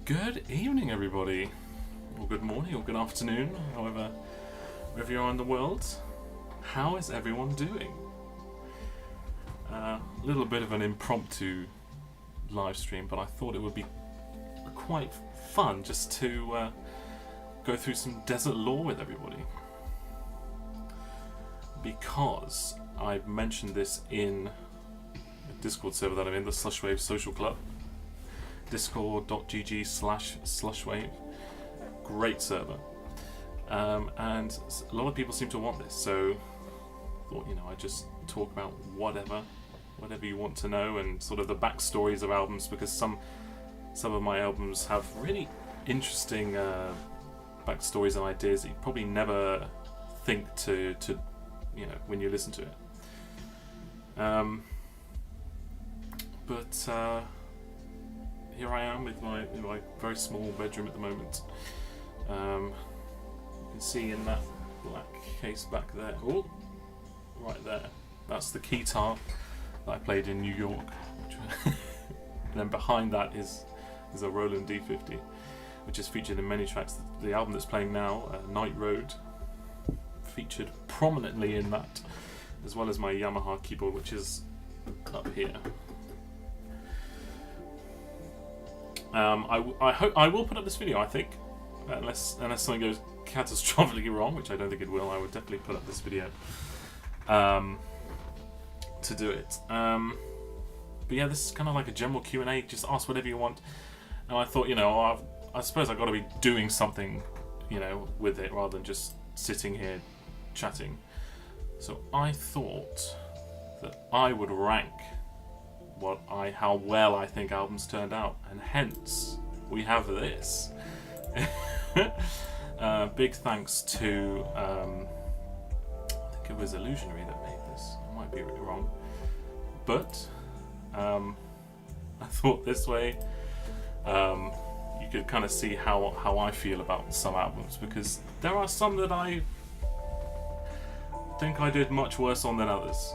Good evening, everybody, or good morning, or good afternoon, however, wherever you are in the world. How is everyone doing? A little bit of an impromptu live stream, but I thought it would be quite fun just to go through some desert lore with everybody. Because I've mentioned this in a Discord server that I'm in, the Slushwave Social Club. discord.gg/slushwave. Great server. And a lot of people seem to want this, so I thought, I'd just talk about whatever you want to know, and sort of the backstories of albums, because some of my albums have really interesting backstories and ideas that you probably never think to when you listen to it. But here I am with my very small bedroom at the moment. You can see in that black case back there, right there, that's the guitar that I played in New York. And then behind that is a Roland D50, which is featured in many tracks. The album that's playing now, Night Road, featured prominently in that, as well as my Yamaha keyboard, which is up here. I will put up this video, I think, unless something goes catastrophically wrong, which I don't think it will. I would definitely put up this video to do it. But yeah, this is kind of like a general Q&A. Just ask whatever you want. And I thought, I suppose I've got to be doing something, with it, rather than just sitting here chatting. So I thought that I would rank how well I think albums turned out, and hence we have this. Big thanks to I think it was Illusionary that made this. I might be wrong, but I thought this way you could kind of see how I feel about some albums, because there are some that I think I did much worse on than others.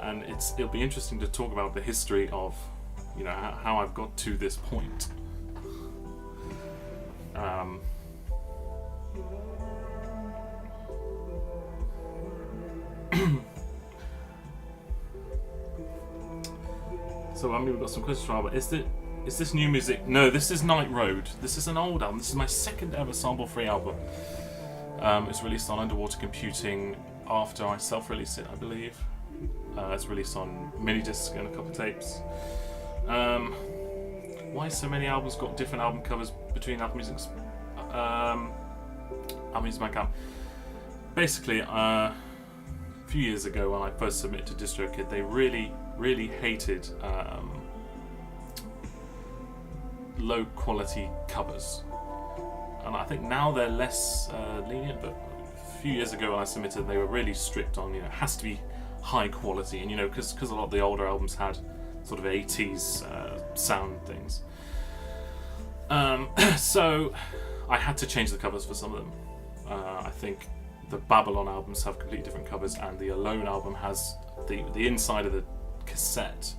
And it'll be interesting to talk about the history of, how I've got to this point. So we've got some questions from Albert. Is this new music? No, this is Night Road. This is an old album. This is my second ever sample-free album. It's released on Underwater Computing after I self-released it, I believe. It's released on mini disc and a couple of tapes. Why so many albums got different album covers between Apple Music's Apple Music account? Basically, a few years ago when I first submitted to DistroKid, they really, really hated low quality covers, and I think now they're less lenient. But a few years ago when I submitted, they were really strict on it has to be high quality, and because a lot of the older albums had sort of 80s sound things. So I had to change the covers for some of them. I think the Babylon albums have completely different covers, and the Alone album has the inside of the cassette,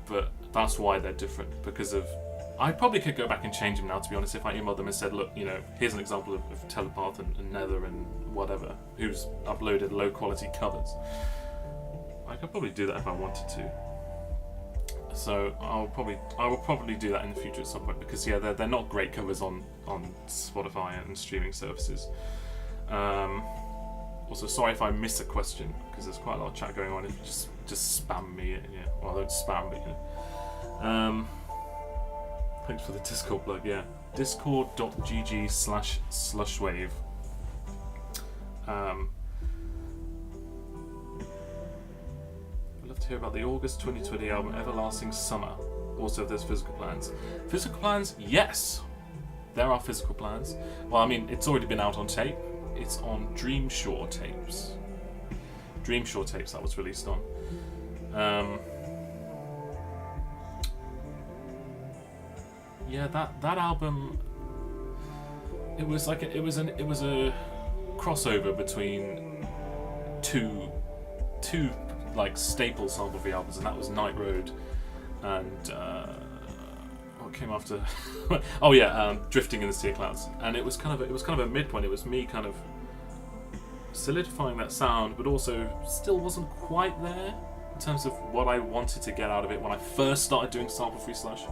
but that's why they're different, because of I probably could go back and change them now, to be honest, if I emailed them and said, look, here's an example of Telepath and Nether and whatever, who's uploaded low quality covers. I could probably do that if I wanted to. So I will probably do that in the future at some point, because they're not great covers on Spotify and streaming services. Also, sorry if I miss a question, because there's quite a lot of chat going on. If you just spam me, well, don't spam, but thanks for the Discord plug, discord.gg/slushwave. I'd love to hear about the August 2020 album Everlasting Summer. Also, if there's physical plans. Physical plans? Yes! There are physical plans. Well, it's already been out on tape. It's on Dreamshore tapes. Dreamshore tapes that was released on. That album, it was a crossover between two like staple sample-free albums, and that was Night Road and what came after? Oh yeah, Drifting in the Sea of Clouds, and it was kind of a midpoint. It was me kind of solidifying that sound, but also still wasn't quite there in terms of what I wanted to get out of it when I first started doing sample-free slush.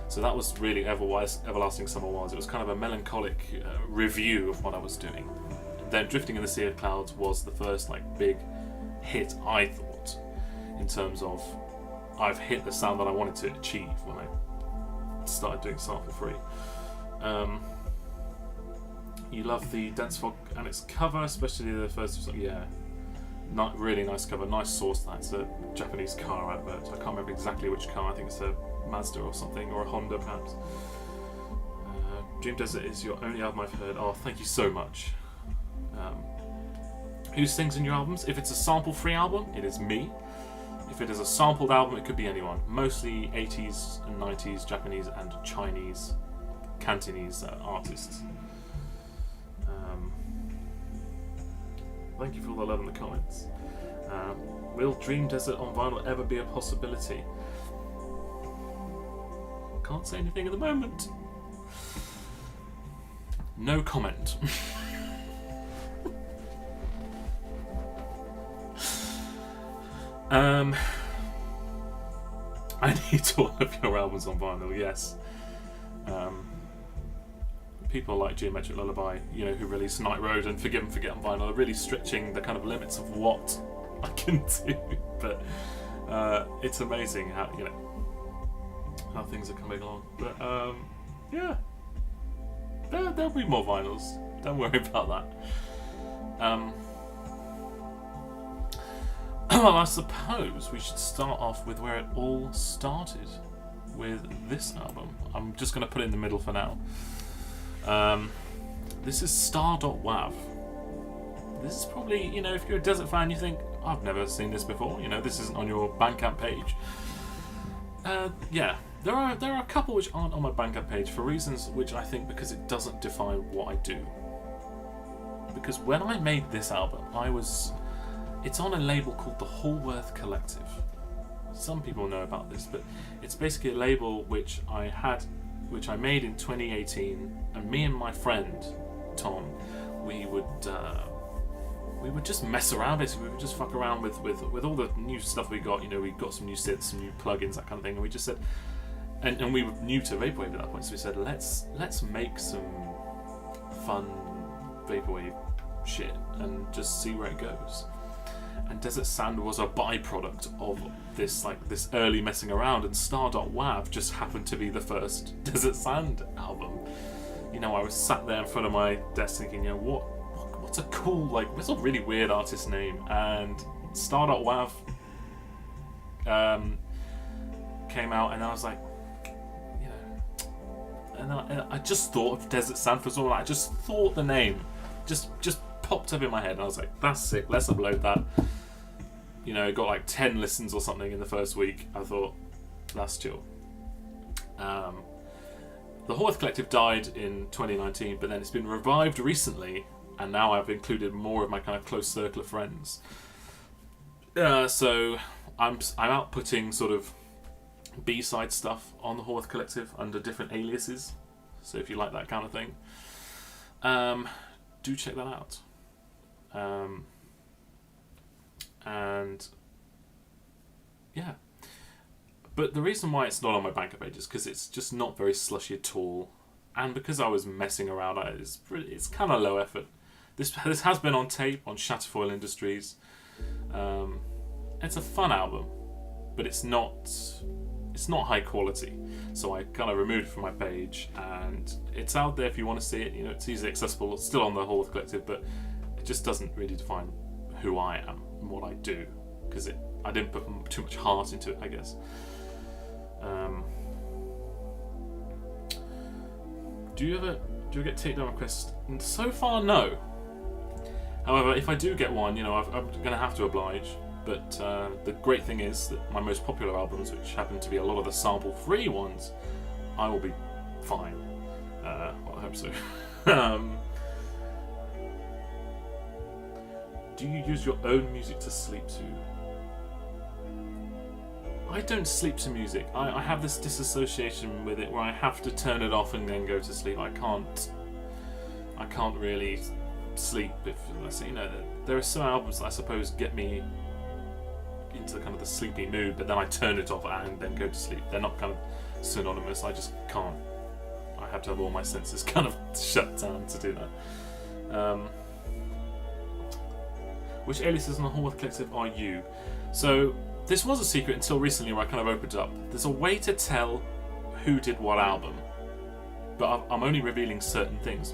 So that was really Everlasting Summer was. It was kind of a melancholic review of what I was doing. Then Drifting in the Sea of Clouds was the first like big hit, I thought, in terms of I've hit the sound that I wanted to achieve when I started doing sample-free. You love the Dense Fog and its cover, especially the first song. Yeah, really nice cover, nice source. That's a Japanese car advert. I can't remember exactly which car. I think it's a Mazda or something, or a Honda perhaps. Dream Desert is your only album I've heard. Oh, thank you so much. Who sings in your albums? If it's a sample-free album, it is me. If it is a sampled album, it could be anyone. Mostly 80s and 90s Japanese and Chinese, Cantonese artists. Thank you for all the love in the comments. Will Dream Desert on vinyl ever be a possibility? Can't say anything at the moment. No comment. I need all of your albums on vinyl, yes. People like Geometric Lullaby, who released Night Road and Forgive and Forget on vinyl, are really stretching the kind of limits of what I can do. But it's amazing how how things are coming along. But yeah, there'll be more vinyls. Don't worry about that. Well, I suppose we should start off with where it all started, with this album. I'm just going to put it in the middle for now. This is Star.wav. This is probably, if you're a Desert fan, you think, I've never seen this before. This isn't on your Bandcamp page. Yeah, there are a couple which aren't on my Bandcamp page for reasons which I think because it doesn't define what I do. Because when I made this album, it's on a label called the Hallworth Collective. Some people know about this, but it's basically a label which I made in 2018, and me and my friend Tom, we would just mess around. Basically, we would just fuck around with all the new stuff we got. We got some new synths, some new plugins, that kind of thing, and we just said, and we were new to vaporwave at that point, so we said, let's make some fun vaporwave shit and just see where it goes. And Desert Sand was a byproduct of this early messing around, and Star.wav just happened to be the first Desert Sand album. I was sat there in front of my desk thinking, what's a cool, what's a really weird artist name? And Star.wav came out, and I was like, and I just thought of Desert Sand for something. I just thought the name just popped up in my head, and I was like, that's sick, let's upload that. It got 10 listens or something in the first week. I thought, that's chill. The Hallworth Collective died in 2019, but then it's been revived recently, and now I've included more of my kind of close circle of friends. So I'm outputting sort of B-side stuff on the Hallworth Collective under different aliases. So if you like that kind of thing, do check that out. And yeah, but the reason why it's not on my Bandcamp page is because it's just not very slushy at all, and because I was messing around, it's kind of low effort. This has been on tape on Shatterfoil Industries. It's a fun album, but it's not high quality, so I kind of removed it from my page, and it's out there if you want to see it. It's easily accessible. It's still on the Hallworth Collective, but it just doesn't really define who I am and what I do, because I didn't put too much heart into it, I guess. Do you ever get takedown requests? And so far, no. However, if I do get one, I'm going to have to oblige. But the great thing is that my most popular albums, which happen to be a lot of the sample-free ones, I will be fine. Well, I hope so. Do you use your own music to sleep to? I don't sleep to music. I have this disassociation with it where I have to turn it off and then go to sleep. I can't really sleep if, you know, there are some albums that I suppose get me into kind of the sleepy mood, but then I turn it off and then go to sleep. They're not kind of synonymous. I just can't. I have to have all my senses kind of shut down to do that. Which aliases on the Hallworth Collective are you? So this was a secret until recently, where I kind of opened up. There's a way to tell who did what album, but I'm only revealing certain things.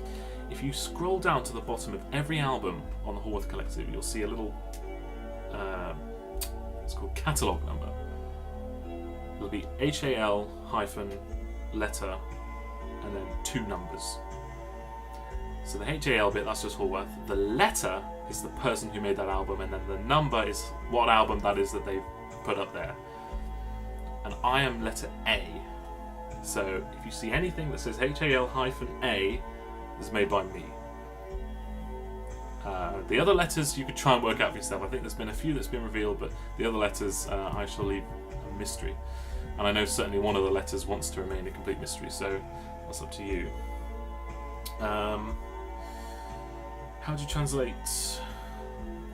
If you scroll down to the bottom of every album on the Hallworth Collective, you'll see a little, it's called catalogue number. It'll be HAL hyphen letter and then 2 numbers. So the HAL bit, that's just Hallworth. The letter is the person who made that album, and then the number is what album that is that they've put up there. And I am letter A. So if you see anything that says HAL-A, is made by me. The other letters you could try and work out for yourself. I think there's been a few that's been revealed, but the other letters I shall leave a mystery. And I know certainly one of the letters wants to remain a complete mystery, so that's up to you. How do you translate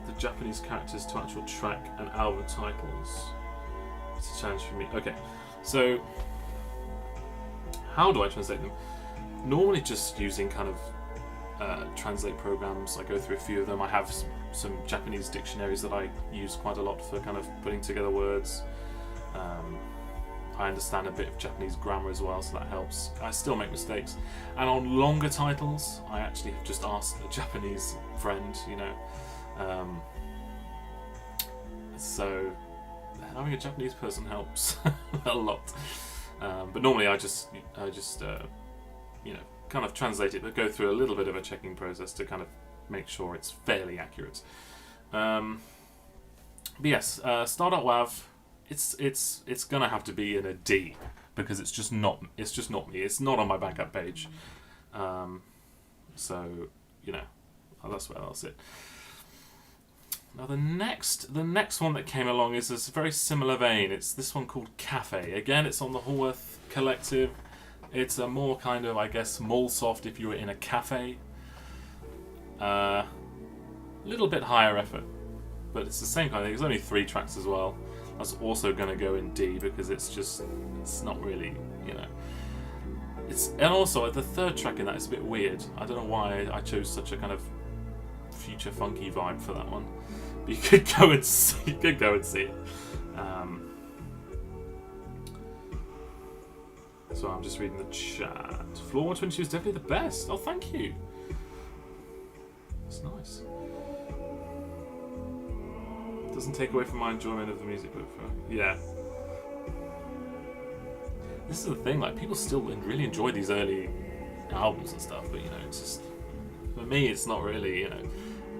the Japanese characters to actual track and album titles? It's a challenge for me. Okay, so how do I translate them? Normally just using kind of translate programs. I go through a few of them. I have some Japanese dictionaries that I use quite a lot for kind of putting together words. I understand a bit of Japanese grammar as well, so that helps. I still make mistakes. And on longer titles, I actually have just asked a Japanese friend, you know. So having a Japanese person helps a lot. But normally I just you know, kind of translate it, but go through a little bit of a checking process to kind of make sure it's fairly accurate. But yes, Star.wav. It's gonna have to be in a D because it's just not me. It's not on my backup page. So you know, that's where I'll sit. Now the next one that came along is a very similar vein. It's this one called Cafe. Again, it's on the Hallworth Collective. It's a more kind of, I guess, mall soft if you were in a cafe. Little bit higher effort, but it's the same kind of thing. There's only 3 tracks as well. That's also going to go in D because it's not really, you know. And also the 3rd track in that is a bit weird. I don't know why I chose such a kind of future funky vibe for that one. But you could go and see it. So I'm just reading the chat. Floor 122 is definitely the best. Oh, thank you. That's nice. Doesn't take away from my enjoyment of the music, but yeah. This is the thing, like, people still really enjoy these early albums and stuff, but you know, it's just, for me, it's not really, you know,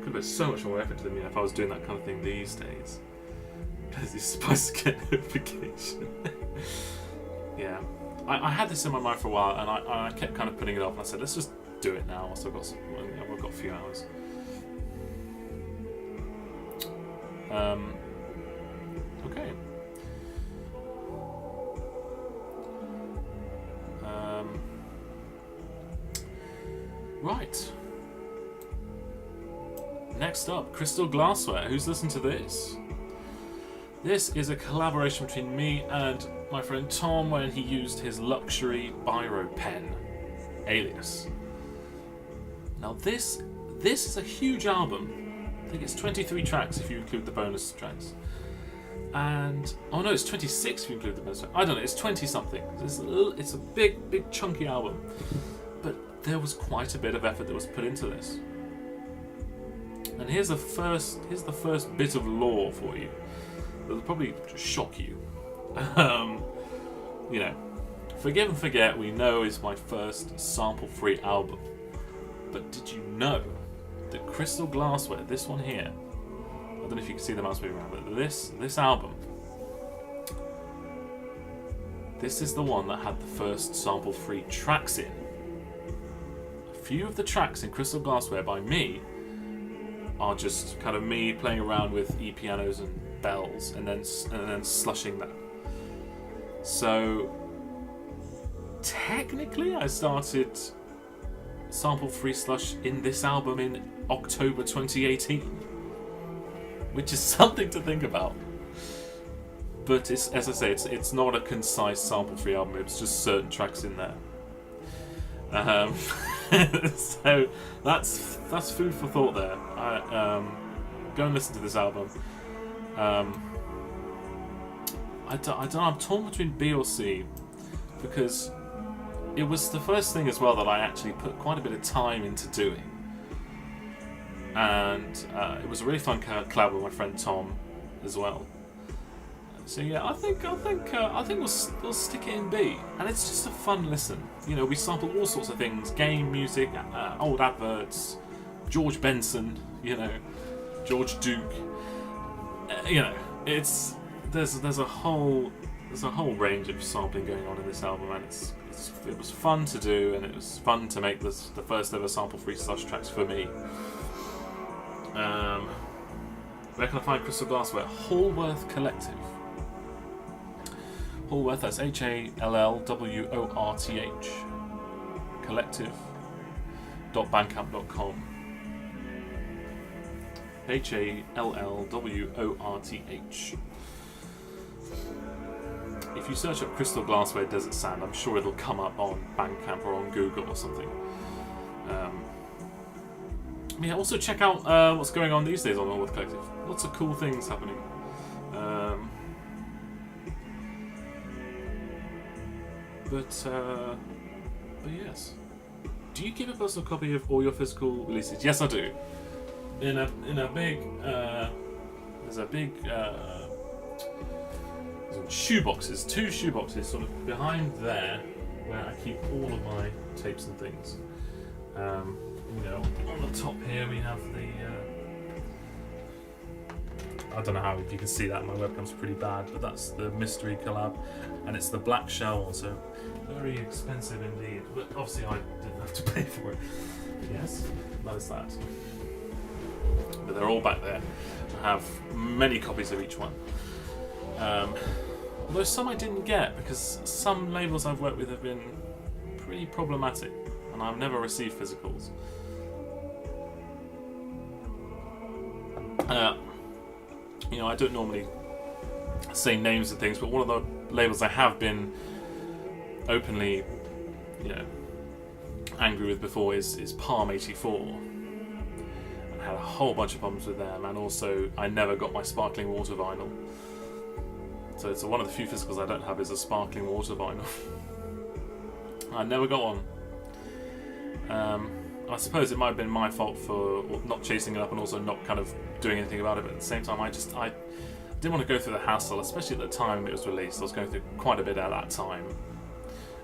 could put so much more effort to them, you know, if I was doing that kind of thing these days. Because you're supposed to get notification. Yeah. I had this in my mind for a while, and I kept kind of putting it off, and I said, let's just do it now, whilst I've got a few hours. Okay. Right. Next up, Crystal Glassware. Who's listened to this? This is a collaboration between me and my friend Tom when he used his luxury biro pen, Alias. Now this is a huge album. I think it's 23 tracks if you include the bonus tracks. And, oh no, it's 26 if you include the bonus tracks. I don't know, it's 20 something. It's a big chunky album. But there was quite a bit of effort that was put into this. And here's the first bit of lore for you. That'll probably shock you. You know, Forgive and Forget, we know, is my first sample-free album. But did you know that Crystal Glassware, this one here, I don't know if you can see the mouse moving around, but this album, this is the one that had the first sample-free tracks in. A few of the tracks in Crystal Glassware by me are just kind of me playing around with E-pianos and bells and then slushing that. So technically I started Sample Free Slush in this album in October 2018, which is something to think about. But it's, as I say, it's not a concise sample-free album. It's just certain tracks in there. So that's food for thought there. Go and listen to this album. I don't know. I'm torn between B or C because it was the first thing as well that I actually put quite a bit of time into doing, and it was a really fun collab with my friend Tom as well. So yeah, I think we'll stick it in B, and it's just a fun listen. You know, we sample all sorts of things: game music, old adverts, George Benson, you know, George Duke. You know, there's a whole range of sampling going on in this album, and it was fun to do, and it was fun to make the first ever sample-free slush tracks for me. Where can I find Crystal Glassware? Hallworth Collective. Hallworth, that's HALLWORTH. Collective.bandcamp.com. HALLWORTH. If you search up Crystal Glassware Desert Sand, I'm sure it'll come up on Bandcamp or on Google or something. Yeah, also check out what's going on these days on Hallworth Collective. Lots of cool things happening. But yes. Do you keep a personal copy of all your physical releases? Yes, I do. In a big there's a big shoeboxes, 2 shoeboxes, sort of behind there, where I keep all of my tapes and things. You know, on the top here we have the. I don't know how you can see that. My webcam's pretty bad, but that's the mystery collab, and it's the Black Shell one, so very expensive indeed. But obviously, I didn't have to pay for it. Yes, that is that. But they're all back there. I have many copies of each one. Although some I didn't get because some labels I've worked with have been pretty problematic, and I've never received physicals. You know, I don't normally say names of things, but one of the labels I have been openly, you know, angry with before is Palm 84. I had a whole bunch of problems with them, and also I never got my sparkling water vinyl. So it's one of the few physicals I don't have is a sparkling water vinyl. I never got one. I suppose it might have been my fault for not chasing it up and also not kind of doing anything about it, but at the same time I didn't want to go through the hassle, especially at the time it was released. I was going through quite a bit at that time,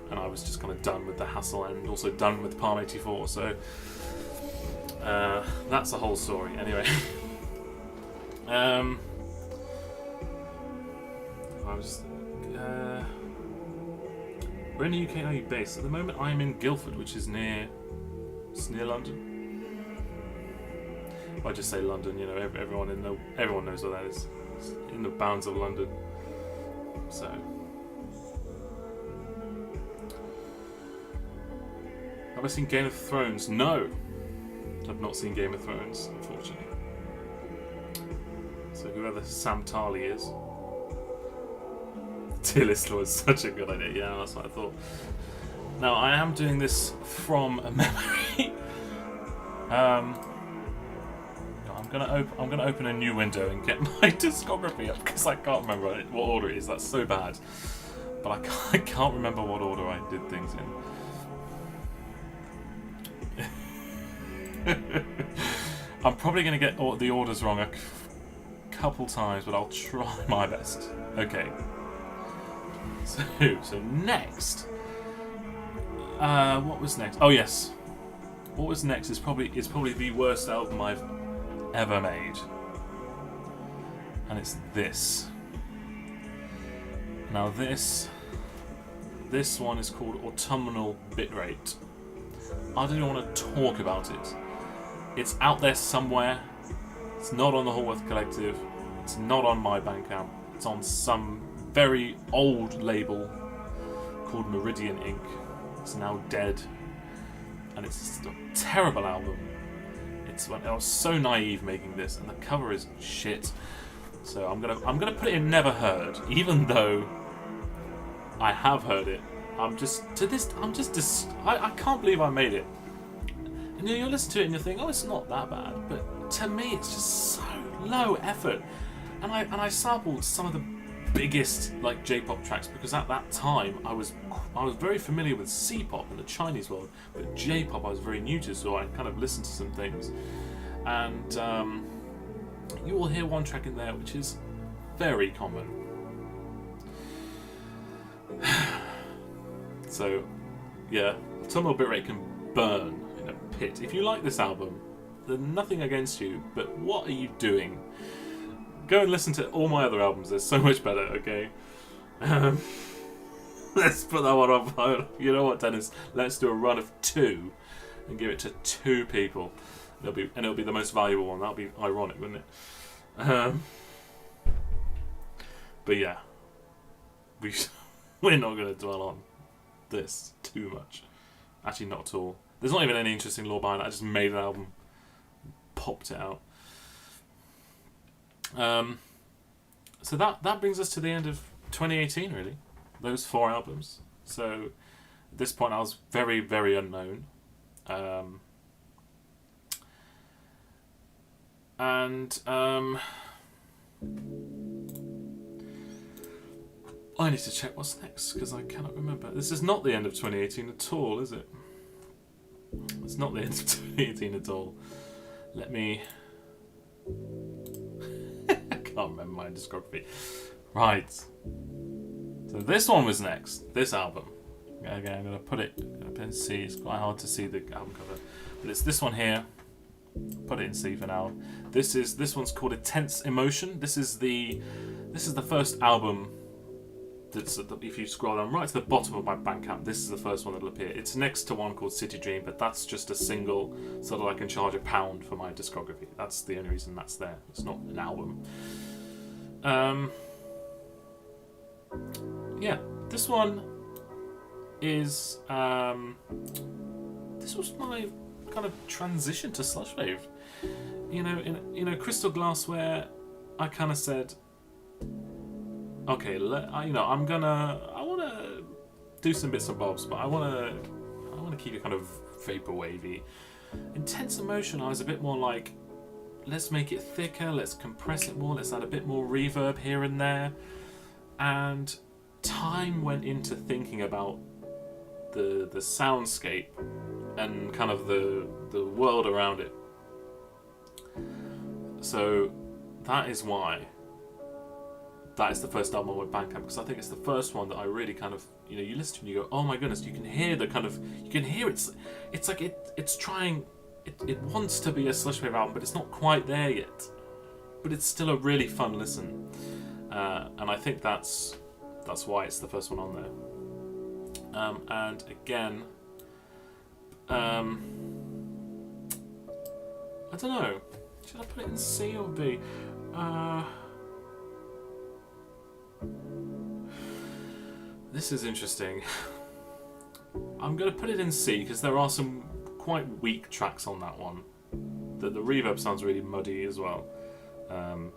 and I was just kind of done with the hassle and also done with Palm 84, so that's the whole story. Anyway, where in the UK are you based? At the moment I'm in Guildford, which is near London. I just say London, you know, everyone knows where that is. It's in the bounds of London. So have I seen Game of Thrones? No, I've not seen Game of Thrones, unfortunately. So whoever Sam Tarley is, tier list was such a good idea. Yeah, that's what I thought. Now I am doing this from a memory. I'm gonna open a new window and get my discography up because I can't remember what order it is. That's so bad. But I can't remember what order I did things in. I'm probably gonna get the orders wrong a couple times, but I'll try my best. Okay. So next. What was next? Oh yes. What was next is probably the worst album I've ever made, and it's this. Now this one is called Autumnal Bitrate. I don't even want to talk about it. It's out there somewhere. It's not on the Hallworth Collective. It's not on my Bandcamp. It's on some very old label called Meridian Inc. It's now dead, and it's a terrible album. I was so naive making this, and the cover is shit. So I'm gonna put it in never heard, even though I have heard it. I can't believe I made it. And you listen to it and you think, oh, it's not that bad, but to me it's just so low effort. And I sampled some of the biggest like J-pop tracks because at that time I was very familiar with C-pop in the Chinese world, but J-pop I was very new to, so I kind of listened to some things. And you will hear one track in there which is very common. So, yeah, terminal bitrate can burn in a pit. If you like this album, then nothing against you, but what are you doing? Go and listen to all my other albums, they're so much better, okay? Let's put that one on. You know what, Dennis? Let's do a run of 2 and give it to 2 people. It'll be the most valuable one. That'll be ironic, wouldn't it? But yeah, we're not going to dwell on this too much. Actually, not at all. There's not even any interesting lore behind it. I just made an album, popped it out. So that brings us to the end of 2018, really. Those 4 albums. So at this point, I was very, very unknown. I need to check what's next because I cannot remember. This is not the end of 2018 at all, is it? It's not the end of 2018 at all. Let me... I can't remember my discography. Right. So this one was next. This album. Okay, I'm going to put it in C. It's quite hard to see the album cover. But it's this one here. Put it in C for now. This one's called Intense Emotion. This is the first album that's if you scroll down right to the bottom of my Bandcamp, this is the first one that'll appear. It's next to one called City Dream, but that's just a single so that I can charge £1 for my discography. That's the only reason that's there. It's not an album. Yeah, this one is this was my kind of transition to slush wave. In Crystal Glassware, I kind of said, okay, I want to do some bits and bobs, but I want to keep it kind of vaporwavy. Intense Emotion, I was a bit more like, let's make it thicker, let's compress it more, let's add a bit more reverb here and there. And time went into thinking about the soundscape and kind of the world around it. So that is why that is the first album on my Bandcamp, because I think it's the first one that I really kind of, you listen to and you go, oh my goodness, you can hear it's like it's trying, it wants to be a slush wave album, but it's not quite there yet, but it's still a really fun listen, and I think that's why it's the first one on there. And again, I don't know, should I put it in C or B? This is interesting. I'm going to put it in C because there are some quite weak tracks on that one. The reverb sounds really muddy as well. And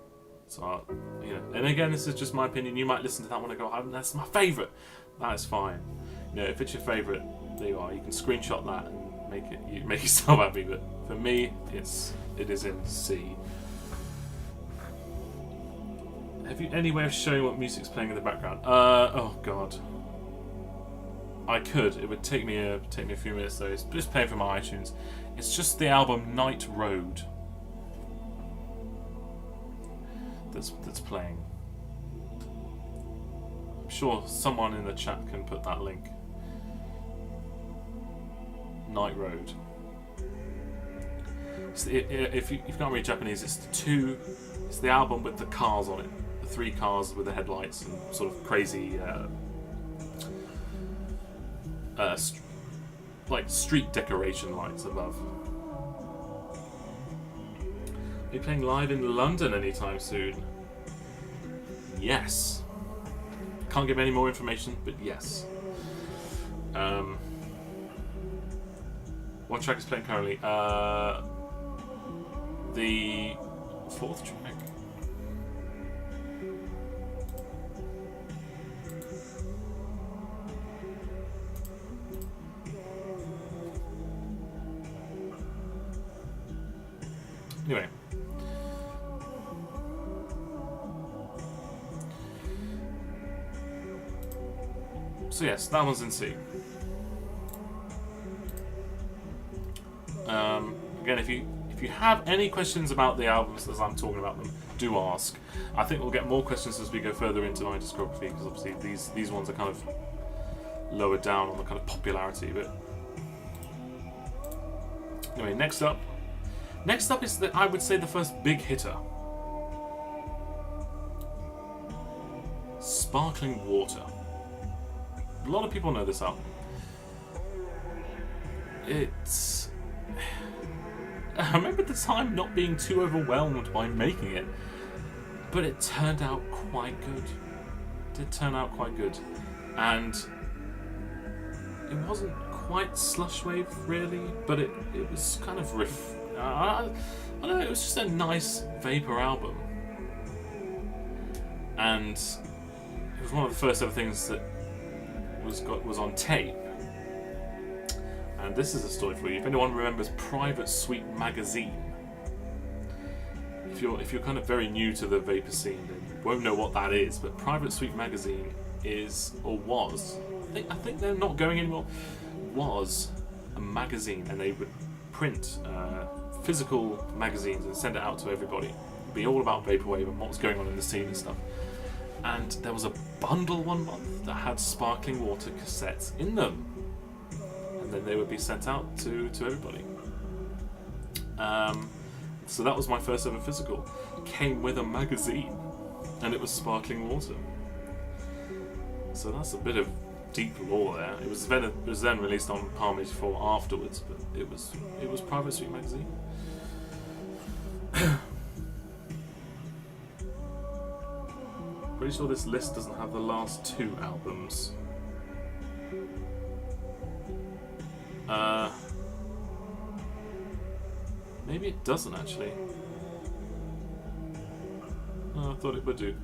again, this is just my opinion. You might listen to that one and go, oh, that's my favourite. That is fine. If it's your favourite, there you are. You can screenshot that and make yourself happy. But for me, it is in C. Have you any way of showing what music's playing in the background? Oh god. I could. It would take me a few minutes though. It's just playing from my iTunes. It's just the album Night Road that's playing. I'm sure someone in the chat can put that link. Night Road. If you can't read Japanese, it's the album with the cars on it. 3 cars with the headlights and sort of crazy like street decoration lights above. Are you playing live in London anytime soon? Yes. Can't give any more information, but yes. What track is playing currently? The 4th track. Anyway. So yes, that one's in C. Again, if you have any questions about the albums as I'm talking about them, do ask. I think we'll get more questions as we go further into my discography, because obviously these ones are kind of lower down on the kind of popularity. But anyway, next up is I would say the first big hitter, Sparkling Water. A lot of people know this album. I remember the time not being too overwhelmed by making it, but it turned out quite good. It did turn out quite good, and it wasn't quite slush wave really, but it was kind of I don't know. It was just a nice vapor album, and it was one of the first ever things that was on tape. And this is a story for you. If anyone remembers Private Suite magazine, if you're kind of very new to the vapor scene, then you won't know what that is. But Private Suite magazine is, or was, I think they're not going anymore, was a magazine, and they would print physical magazines and send it out to everybody. It'd be all about vaporwave and what was going on in the scene and stuff. And there was a bundle one month that had Sparkling Water cassettes in them. Then they would be sent out to everybody. So that was my first ever physical. It came with a magazine, and it was Sparkling Water. So that's a bit of deep lore there. It was then released on Palm 84 afterwards, but it was Private Suite magazine. Pretty sure this list doesn't have the last 2 albums. Maybe it doesn't actually. Oh, I thought it would do.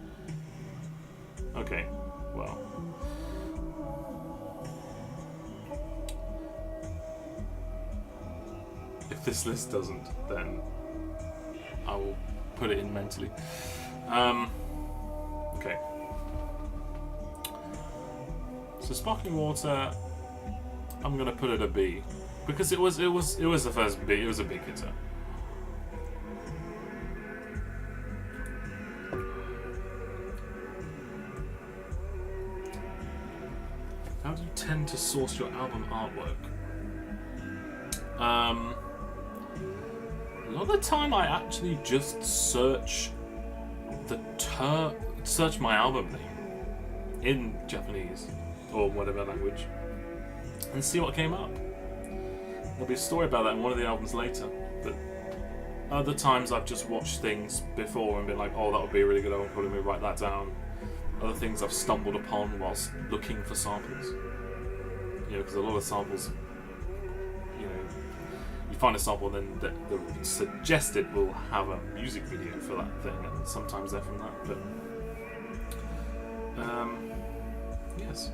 Okay, well. If this list doesn't, then I will put it in mentally. Okay. So Sparkling Water, I'm gonna put it a B, because it was the first B. It was a big hitter. How do you tend to source your album artwork? A lot of the time, I actually just search my album name in Japanese or whatever language, and see what came up. There'll be a story about that in one of the albums later, but other times I've just watched things before and been like, oh, that would be a really good album, probably write that down. Other things I've stumbled upon whilst looking for samples. You know, because a lot of samples, you know, you find a sample and then the suggested will have a music video for that thing, and sometimes they're from that, but yes.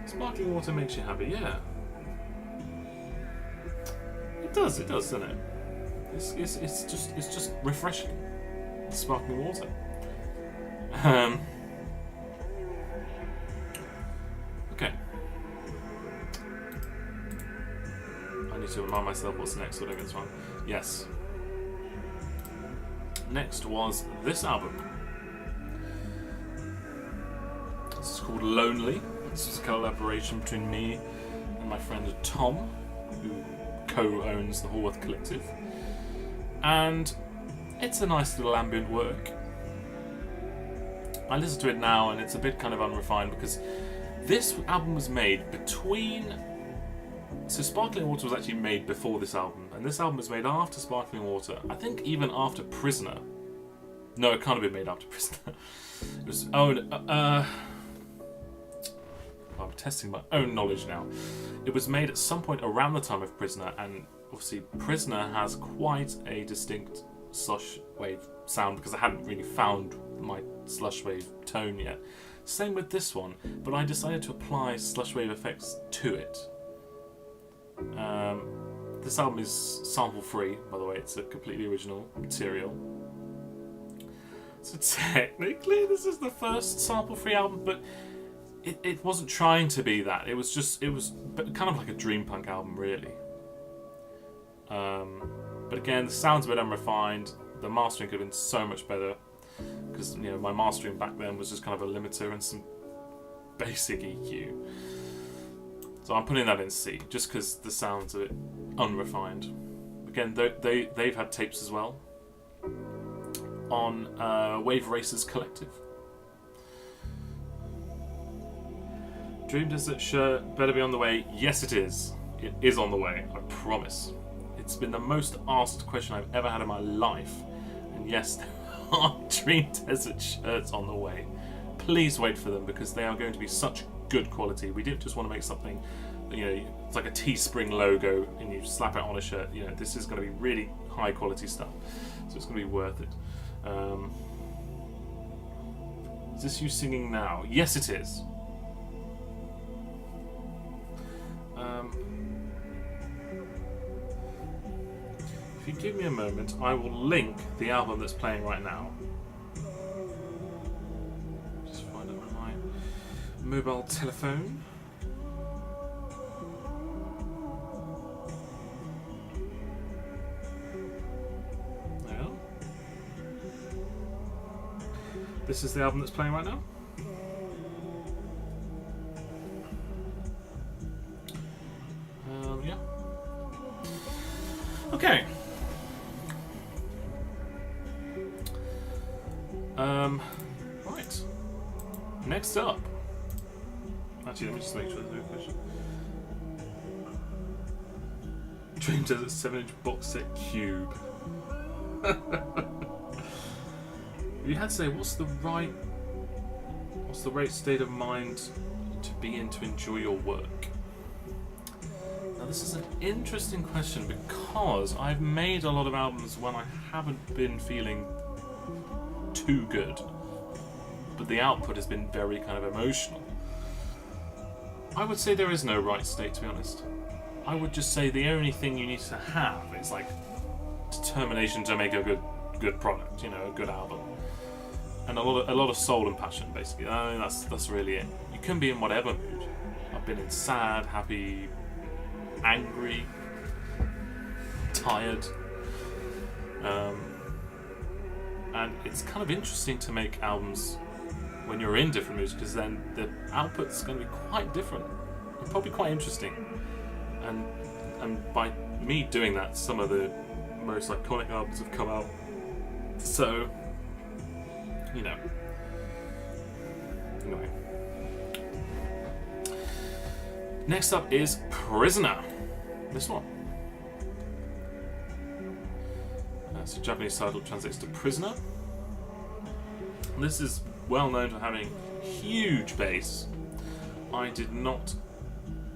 Sparkling Water makes you happy, yeah. It does, doesn't it? It's just refreshing. Sparkling water. Okay. I need to remind myself what's next so I don't get this wrong. Yes. Next was this album. This is called Lonely. This is a collaboration between me and my friend Tom, who co-owns the Haworth Collective. And it's a nice little ambient work. I listen to it now and it's a bit kind of unrefined because this album was made between... So Sparkling Water was actually made before this album, and this album was made after Sparkling Water. I think even after Prisoner. No, it can't have been made after Prisoner. It was... I'm testing my own knowledge now. It was made at some point around the time of Prisoner, and obviously Prisoner has quite a distinct slush wave sound because I hadn't really found my slush wave tone yet. Same with this one, but I decided to apply slush wave effects to it. This album is sample free, by the way. It's a completely original material. So technically this is the first sample free album, but it wasn't trying to be that. It was kind of like a dream punk album, really. But again, the sound's a bit unrefined. The mastering could have been so much better, because my mastering back then was just kind of a limiter and some basic EQ. So I'm putting that in C, just because the sound's a bit unrefined. Again, they've had tapes as well on Wave Racers Collective. Dream Desert shirt better be on the way. Yes, it is. It is on the way, I promise. It's been the most asked question I've ever had in my life. And yes, there are Dream Desert shirts on the way. Please wait for them, because they are going to be such good quality. We didn't just want to make something, it's like a Teespring logo and you slap it on a shirt. This is going to be really high quality stuff. So it's going to be worth it. Is this you singing now? Yes, it is. If you give me a moment, I will link the album that's playing right now. Just find it on my mobile telephone. There. This is the album that's playing right now. Yeah. Okay. Right. Next up. Actually, let me just make sure there's no question. Dream Desert 7-inch box set cube. You had to say, what's the right state of mind to be in to enjoy your work? Now, this is an interesting question, because I've made a lot of albums when I haven't been feeling too good, but the output has been very kind of emotional. I would say there is no right state, to be honest. I would just say the only thing you need to have is like determination to make a good product, a good album, and a lot of soul and passion. Basically, I mean, that's really it. You can be in whatever mood. I've been in sad, happy, angry, tired. And it's kind of interesting to make albums when you're in different moods, because then the output's going to be quite different and probably quite interesting. And by me doing that, some of the most iconic albums have come out. So, Anyway. Next up is Prisoner. This one. So Japanese title translates to Prisoner. This is well known for having huge bass. I did not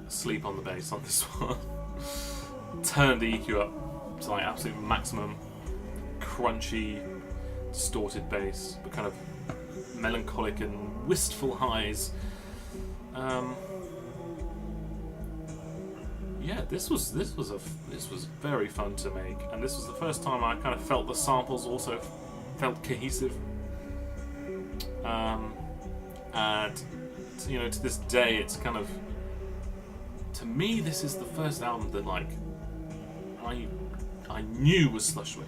sleep on the bass on this one. Turned the EQ up to absolute maximum. Crunchy, distorted bass, but kind of melancholic and wistful highs. Yeah, this was very fun to make, and this was the first time I kind of felt the samples also felt cohesive. And to this day, it's kind of, to me, this is the first album that I knew was slush wave.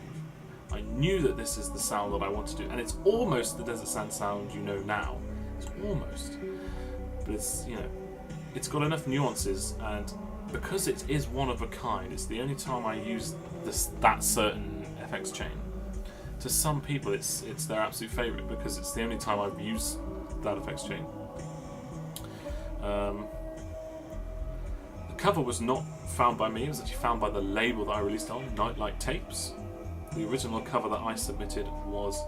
I knew that this is the sound that I want to do, and it's almost the Desert Sand sound now. It's almost, but it's got enough nuances, and because it is one of a kind, it's the only time I use that certain FX chain. To some people, it's their absolute favourite because it's the only time I've used that FX chain. The cover was not found by me; it was actually found by the label that I released on, Nightlight Tapes. The original cover that I submitted was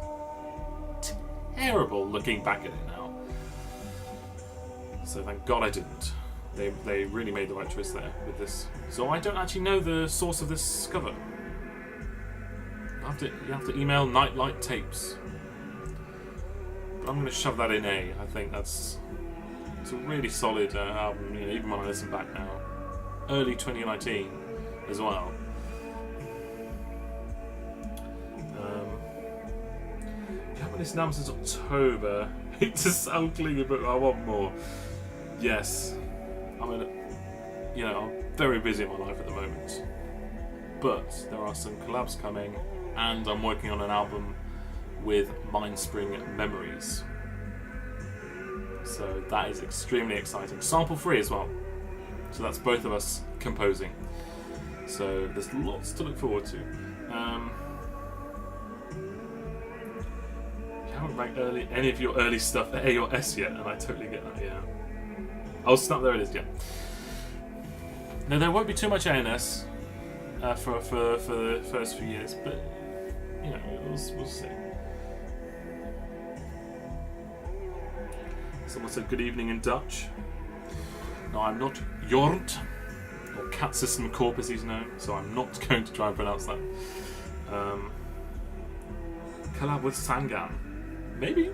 terrible looking back at it now. So thank God I didn't. They really made the right choice there with this. So I don't actually know the source of this cover. You have to email Nightlight Tapes. But I'm going to shove that in A. I think it's a really solid album, you know, even when I listen back now. Early 2019 as well. I haven't listened to album since October. I hate to sound clingy, but I want more. Yes. I'm very busy in my life at the moment. But there are some collabs coming, and I'm working on an album with Mindspring Memories. So that is extremely exciting. Sample free as well. So that's both of us composing. So there's lots to look forward to. You haven't ranked any of your early stuff at A or S yet, and I totally get that, yeah. Oh snap, there it is, yeah. No, there won't be too much A and S for the first few years, but you know, we'll see. Someone said good evening in Dutch. No, I'm not Jornt, or Cat System Corp as he's known, so I'm not going to try and pronounce that. Collab with Sangan. Maybe.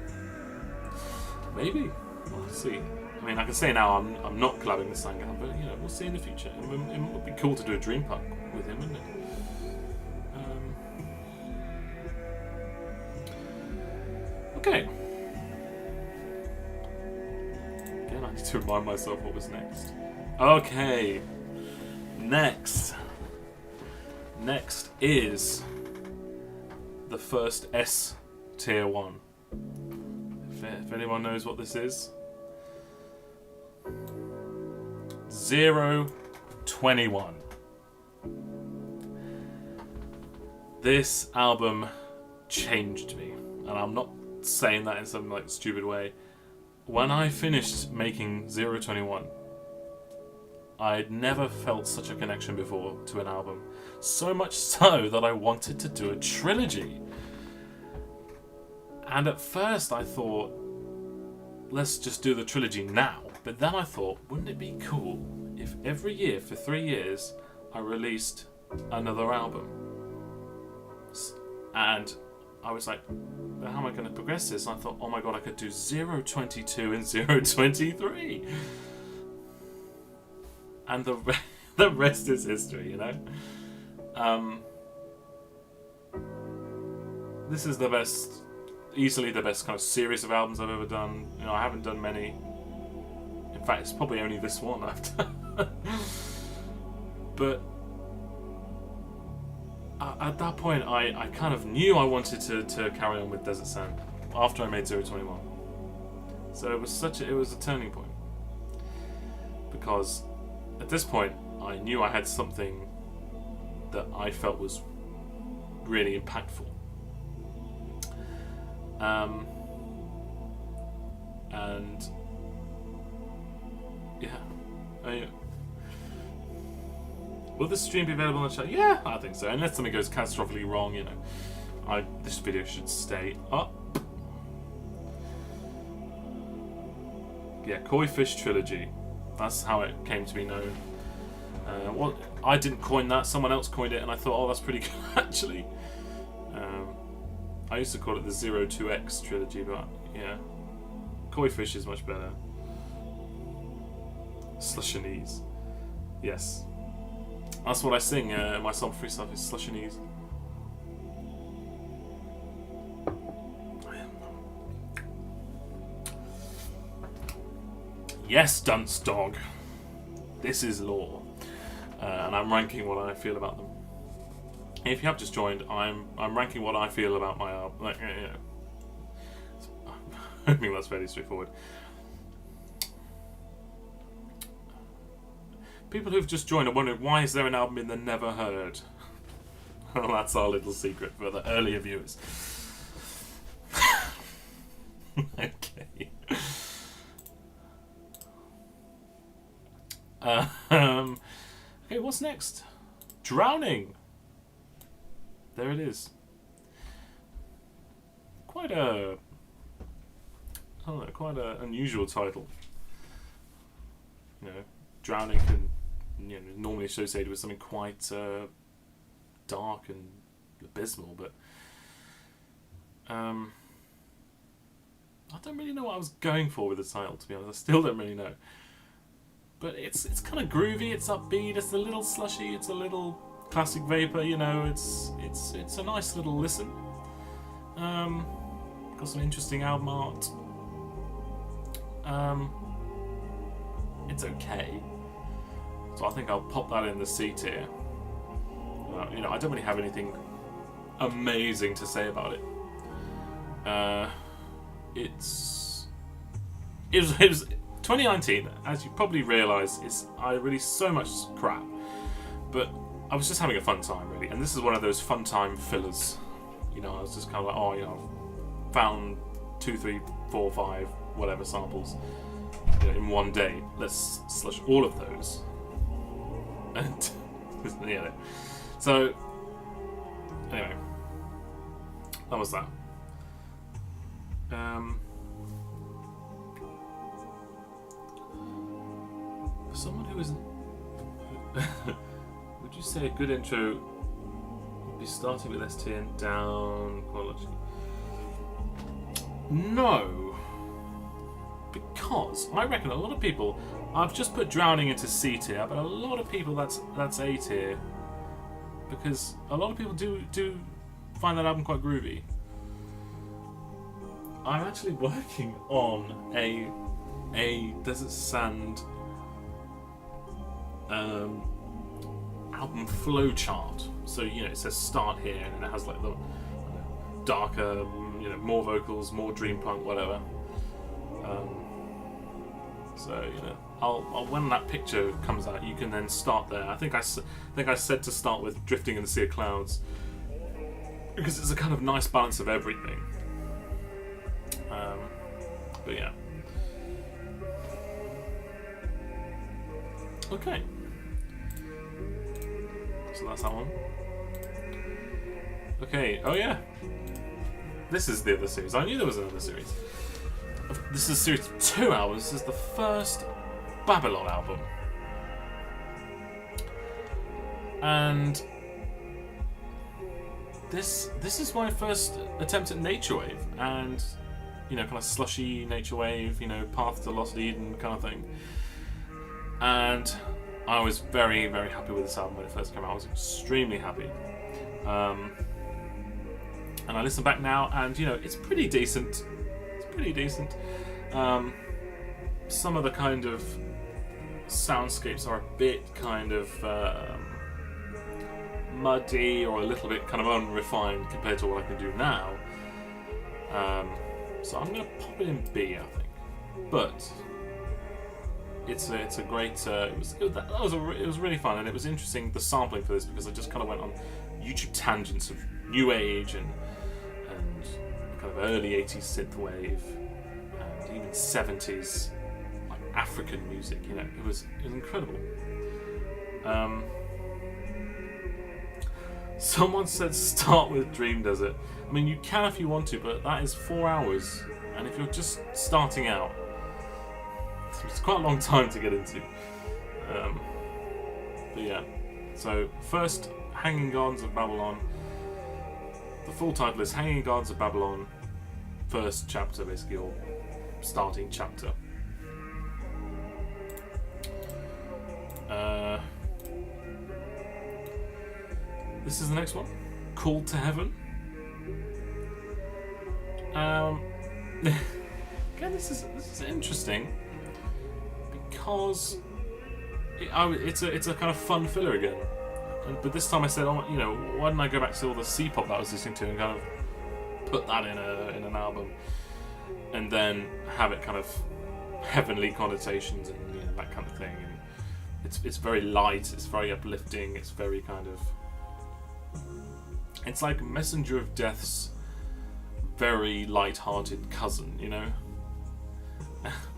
We'll see. I mean, I can say now I'm not collabing with Sangan, but you know, we'll see in the future. It would be cool to do a Dream Puck with him, wouldn't it? Okay. Again, I need to remind myself what was next. Okay. Next is the first S tier 1. If anyone knows what this is. 021. This album changed me, and I'm not saying that in some like stupid way. When I finished making 021, I'd never felt such a connection before to an album. So much so that I wanted to do a trilogy. And at first I thought, let's just do the trilogy now. But then I thought, wouldn't it be cool if every year for 3 years I released another album? And I was like, well, how am I going to progress this? And I thought, oh my god, I could do 022 and 023. And the rest is history, you know? This is easily the best kind of series of albums I've ever done. You know, I haven't done many. In fact, it's probably only this one I've done. But at that point, I kind of knew I wanted to carry on with Desert Sand after I made 021. So it was a turning point, because at this point I knew I had something that I felt was really impactful. And yeah, will this stream be available on the channel? Yeah, I think so. Unless something goes catastrophically wrong, you know, this video should stay up. Yeah, Koi Fish Trilogy. That's how it came to be known. Well, I didn't coin that. Someone else coined it, and I thought, oh, that's pretty good actually. I used to call it the 02X trilogy, but yeah, Koi Fish is much better. Slushanese. Yes. That's what I sing. My song free stuff is Slushanese. Yes, Dunce Dog. This is law. And I'm ranking what I feel about them. If you have just joined, I'm ranking what I feel about my album. Like, you know. I think that's fairly straightforward. People who've just joined are wondering, why is there an album in the Never Heard? Well, that's our little secret for the earlier viewers. Okay. Okay, what's next? Drowning. There it is. Quite a I don't know, quite an unusual title. You know, Drowning can, you know, normally associated with something quite dark and abysmal, but I don't really know what I was going for with the title, to be honest. I still don't really know. But it's kind of groovy, it's upbeat, it's a little slushy, it's a little classic vapor, you know, it's a nice little listen. Got some interesting album art. It's okay. So I think I'll pop that in the C tier. You know, I don't really have anything amazing to say about it. It was 2019, as you probably realise, I released so much crap, but I was just having a fun time, really, and this is one of those fun time fillers. You know, I was just kind of like, oh, you know, I've found 2, 3, 4, 5, whatever samples, you know, in one day. Let's slush all of those, and you know. So anyway, that was that. For someone who isn't, would you say a good intro would be starting with ST and down chronologically? No, because I reckon a lot of people. I've just put Drowning into C tier, but a lot of people that's A tier, because a lot of people do find that album quite groovy. I'm actually working on a Desert Sand album flowchart. So, you know, it says start here, and it has like the darker, you know, more vocals, more dream punk, whatever. So, you know, I'll when that picture comes out, you can then start there. I think I said to start with Drifting in the Sea of Clouds, because it's a kind of nice balance of everything. But yeah. Okay. So that's that one. Okay, oh yeah. This is the other series. I knew there was another series. This is series 2 albums. This is the first Babylon album. And this is my first attempt at Naturewave, and you know, kind of slushy Naturewave, you know, Path to Lost Eden kind of thing. And I was very, very happy with this album when it first came out. I was extremely happy. And I listen back now, and you know, it's pretty decent. It's pretty decent. Some of the kind of soundscapes are a bit kind of muddy, or a little bit kind of unrefined compared to what I can do now. So I'm going to pop it in B, I think. But it's a great. It was really fun, and it was interesting, the sampling for this, because I just kind of went on YouTube tangents of new age and kind of early 80s synthwave and even 70s like African music. You know, it was incredible. Someone said start with Dream Desert. I mean, you can if you want to, but that is 4 hours, and if you're just starting out, it's quite a long time to get into. But yeah, so first, Hanging Gardens of Babylon. The full title is Hanging Gardens of Babylon, first chapter, basically, or starting chapter. This is the next one, Called to Heaven. Again, this is interesting, because it's a kind of fun filler again. But this time I said, oh, you know, why didn't I go back to all the C-pop that I was listening to and kind of put that in an album, and then have it kind of heavenly connotations and, you know, that kind of thing. And it's very light, it's very uplifting, it's very kind of, it's like Messenger of Death's very light-hearted cousin, you know.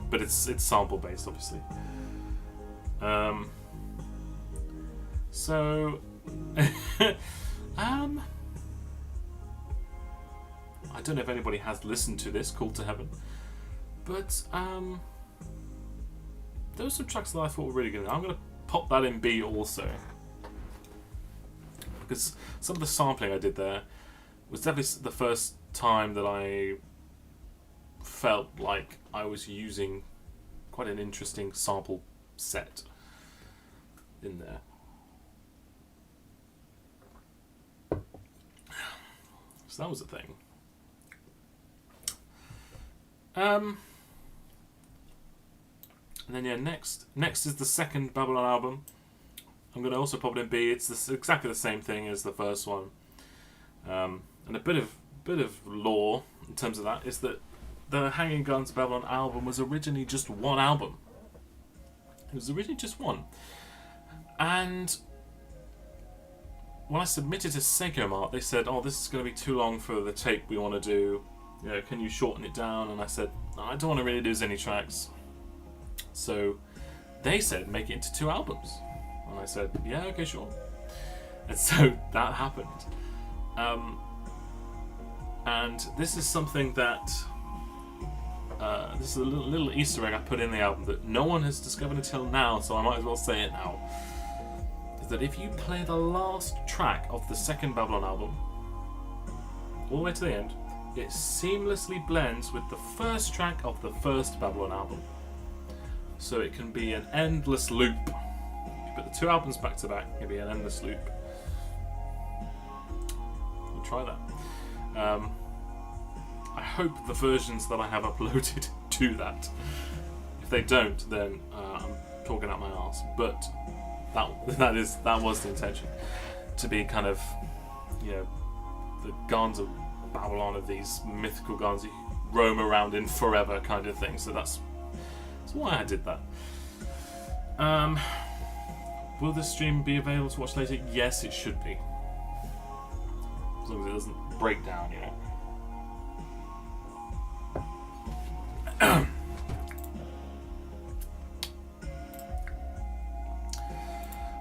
But it's sample based, obviously. So I don't know if anybody has listened to this, Called to Heaven. But there were some tracks that I thought were really good. I'm going to pop that in B also, because some of the sampling I did there was definitely the first time that I felt like I was using quite an interesting sample set in there. So that was a thing. And then yeah, next is the second Babylon album. I'm going to also pop it in B. It's exactly the same thing as the first one. And a bit of lore in terms of that is that the Hanging Guns Babylon album was originally just one album. It was originally just one. And when I submitted to Seiko Mart, they said, "Oh, this is going to be too long for the tape we want to do. You know, can you shorten it down?" And I said, "I don't want to really lose any tracks." So they said, "Make it into 2 albums." And I said, "Yeah, okay, sure." And so that happened. And this is something that this is a little Easter egg I put in the album that no one has discovered until now, so I might as well say it now. Is that if you play the last track of the second Babylon album all the way to the end, it seamlessly blends with the first track of the first Babylon album. So it can be an endless loop. If you put the 2 albums back to back, it can be an endless loop. We'll try that. I hope the versions that I have uploaded do that. If they don't, then I'm talking out my arse. But that was the intention, to be kind of, you know, the Guns of Babylon, of these mythical guns you roam around in forever kind of thing. So that's why I did that. Will this stream be available to watch later? Yes, it should be, as long as it doesn't break down, you know.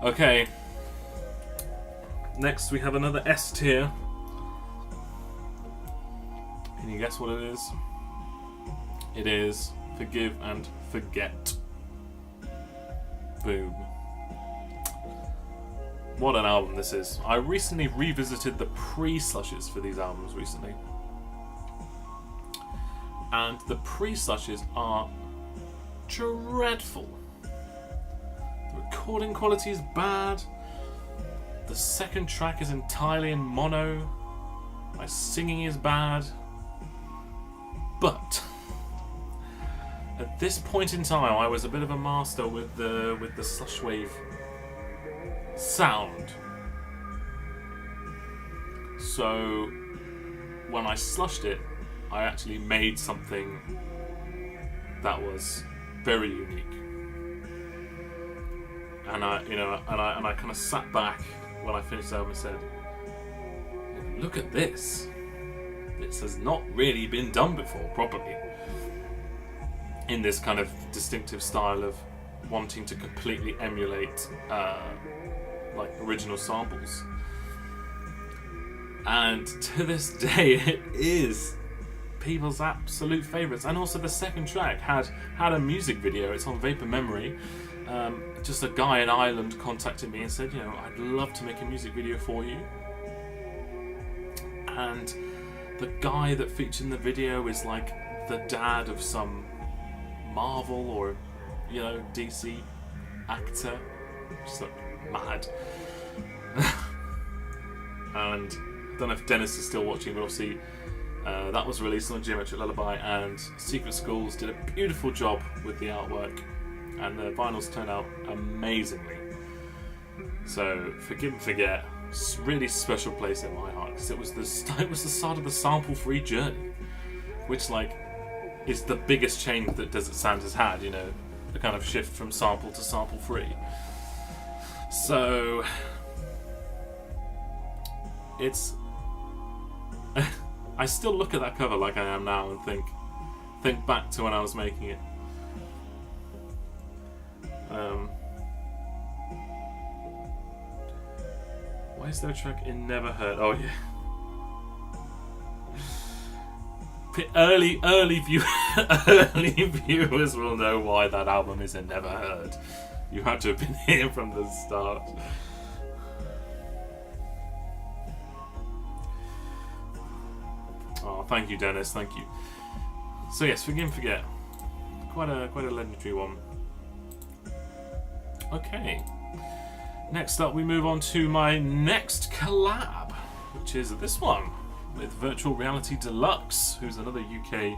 Okay, next we have another S tier. Can you guess what it is? It is Forgive and Forget. Boom. What an album this is. I recently revisited the pre-slushes for these albums recently. And the pre-slushes are dreadful. The recording quality is bad. The second track is entirely in mono. My singing is bad. But at this point in time, I was a bit of a master with the slush wave sound. So when I slushed it, I actually made something that was very unique. And I kind of sat back when I finished the album and said, "Look at this. This has not really been done before properly." In this kind of distinctive style of wanting to completely emulate like original samples. And to this day, it is people's absolute favourites. And also the second track had a music video. It's on Vapor Memory. Just a guy in Ireland contacted me and said, you know, "I'd love to make a music video for you." And the guy that featured in the video is like the dad of some Marvel or, you know, DC actor. Just like mad. And I don't know if Dennis is still watching, but obviously that was released on Geometric Lullaby, and Secret Schools did a beautiful job with the artwork, and the vinyls turned out amazingly. So Forgive and Forget, really special place in my heart, because it was the start of the sample-free journey, which like is the biggest change that Desert Sand has had. You know, the kind of shift from sample to sample-free. So it's I still look at that cover like I am now and think back to when I was making it. Why is there a track in Never Heard? Oh yeah. early viewers will know why that album is a never heard. You had to have been here from the start. Oh, thank you, Dennis. Thank you. So yes, Forgive and Forget. Quite a legendary one. Okay. Next up, we move on to my next collab, which is this one with Virtual Reality Deluxe, who's another UK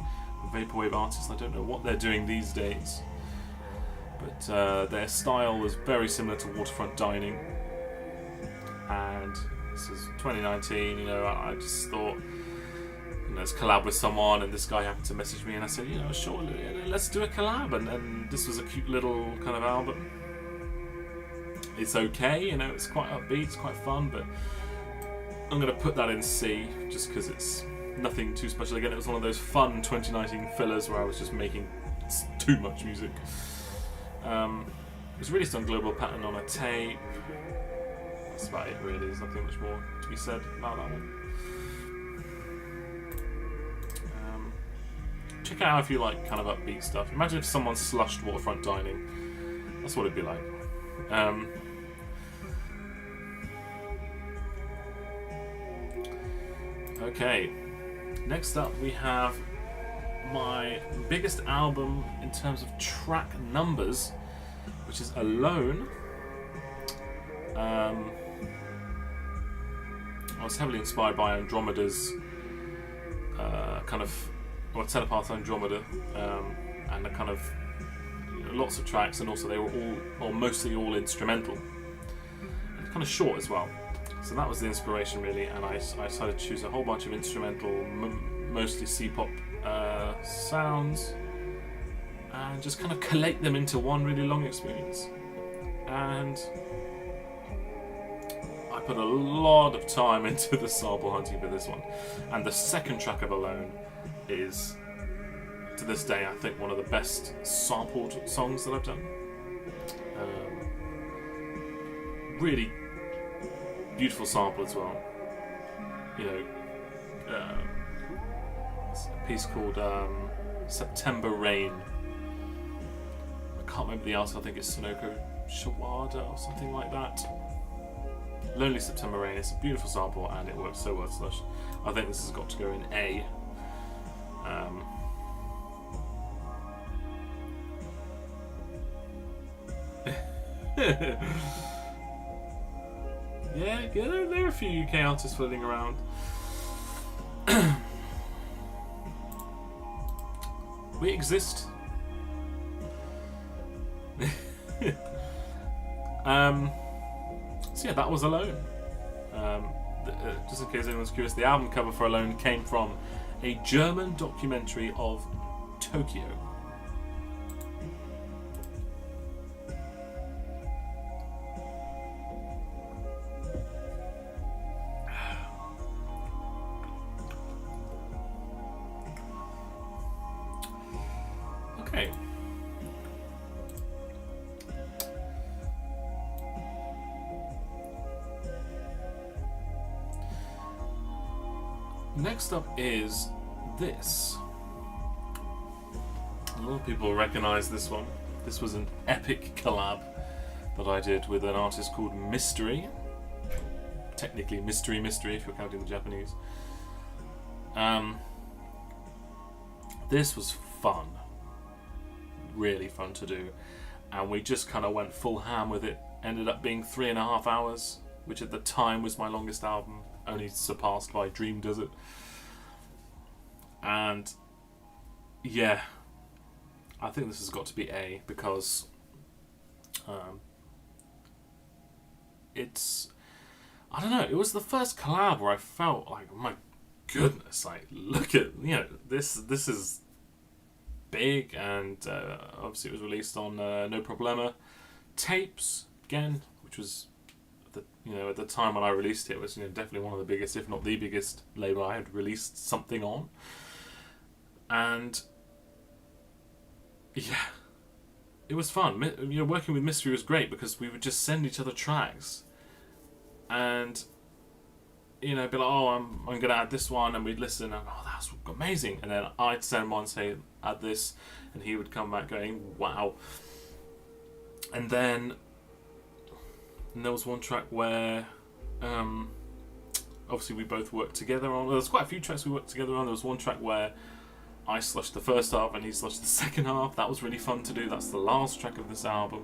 vaporwave artist. I don't know what they're doing these days, but their style was very similar to Waterfront Dining. And this is 2019. You know, I just thought, let's collab with someone, and this guy happened to message me, and I said, sure, let's do a collab. And this was a cute little kind of album. It's okay, it's quite upbeat, it's quite fun, but I'm going to put that in C just because it's nothing too special. Again, it was one of those fun 2019 fillers where I was just making too much music. It was released on Global Pattern on a tape. That's about it, really. There's nothing much more to be said about that one. Check it out if you like kind of upbeat stuff. Imagine if someone slushed Waterfront Dining. That's what it'd be like. Okay, next up we have my biggest album in terms of track numbers, which is Alone. I was heavily inspired by Andromeda's Telepath Andromeda, and the kind of lots of tracks, and also they were all, or mostly all, instrumental, and kind of short as well. So that was the inspiration, really, and I decided to choose a whole bunch of instrumental, mostly C-pop sounds, and just kind of collate them into one really long experience. And I put a lot of time into the sample hunting for this one. And the second track of Alone is, to this day, I think one of the best sampled songs that I've done. Really beautiful sample as well. It's a piece called September Rain. I can't remember the artist. I think it's Sonoko Shawada or something like that. Lonely September Rain. It's a beautiful sample and it works so well. So I think this has got to go in A. Yeah, there are a few UK artists floating around. We exist. So yeah, that was Alone. Just in case anyone's curious, the album cover for Alone came from a German documentary of Tokyo. Okay. Next up is this. A lot of people recognize this one. This was an epic collab that I did with an artist called Mystery. Technically Mystery if you're counting the Japanese. This was fun. Really fun to do. And we just kind of went full ham with it. Ended up being 3.5 hours, which at the time was my longest album, only surpassed by Dream Desert. And yeah, I think this has got to be A, because it's, I don't know, it was the first collab where I felt like, oh my goodness, like, look at, this is big. And obviously it was released on No Problema tapes again, which was at the time when I released it was definitely one of the biggest, if not the biggest label I had released something on. And yeah, it was fun. Working with Mystery was great because we would just send each other tracks, and you know, be like, oh, I'm going to add this one, and we'd listen, and oh, that's amazing. And then I'd send him on and say, add this, and he would come back going, wow. And then there was one track where, obviously we both worked together on. There's quite a few tracks we worked together on. There was one track where I slushed the first half and he slushed the second half. That was really fun to do. That's the last track of this album.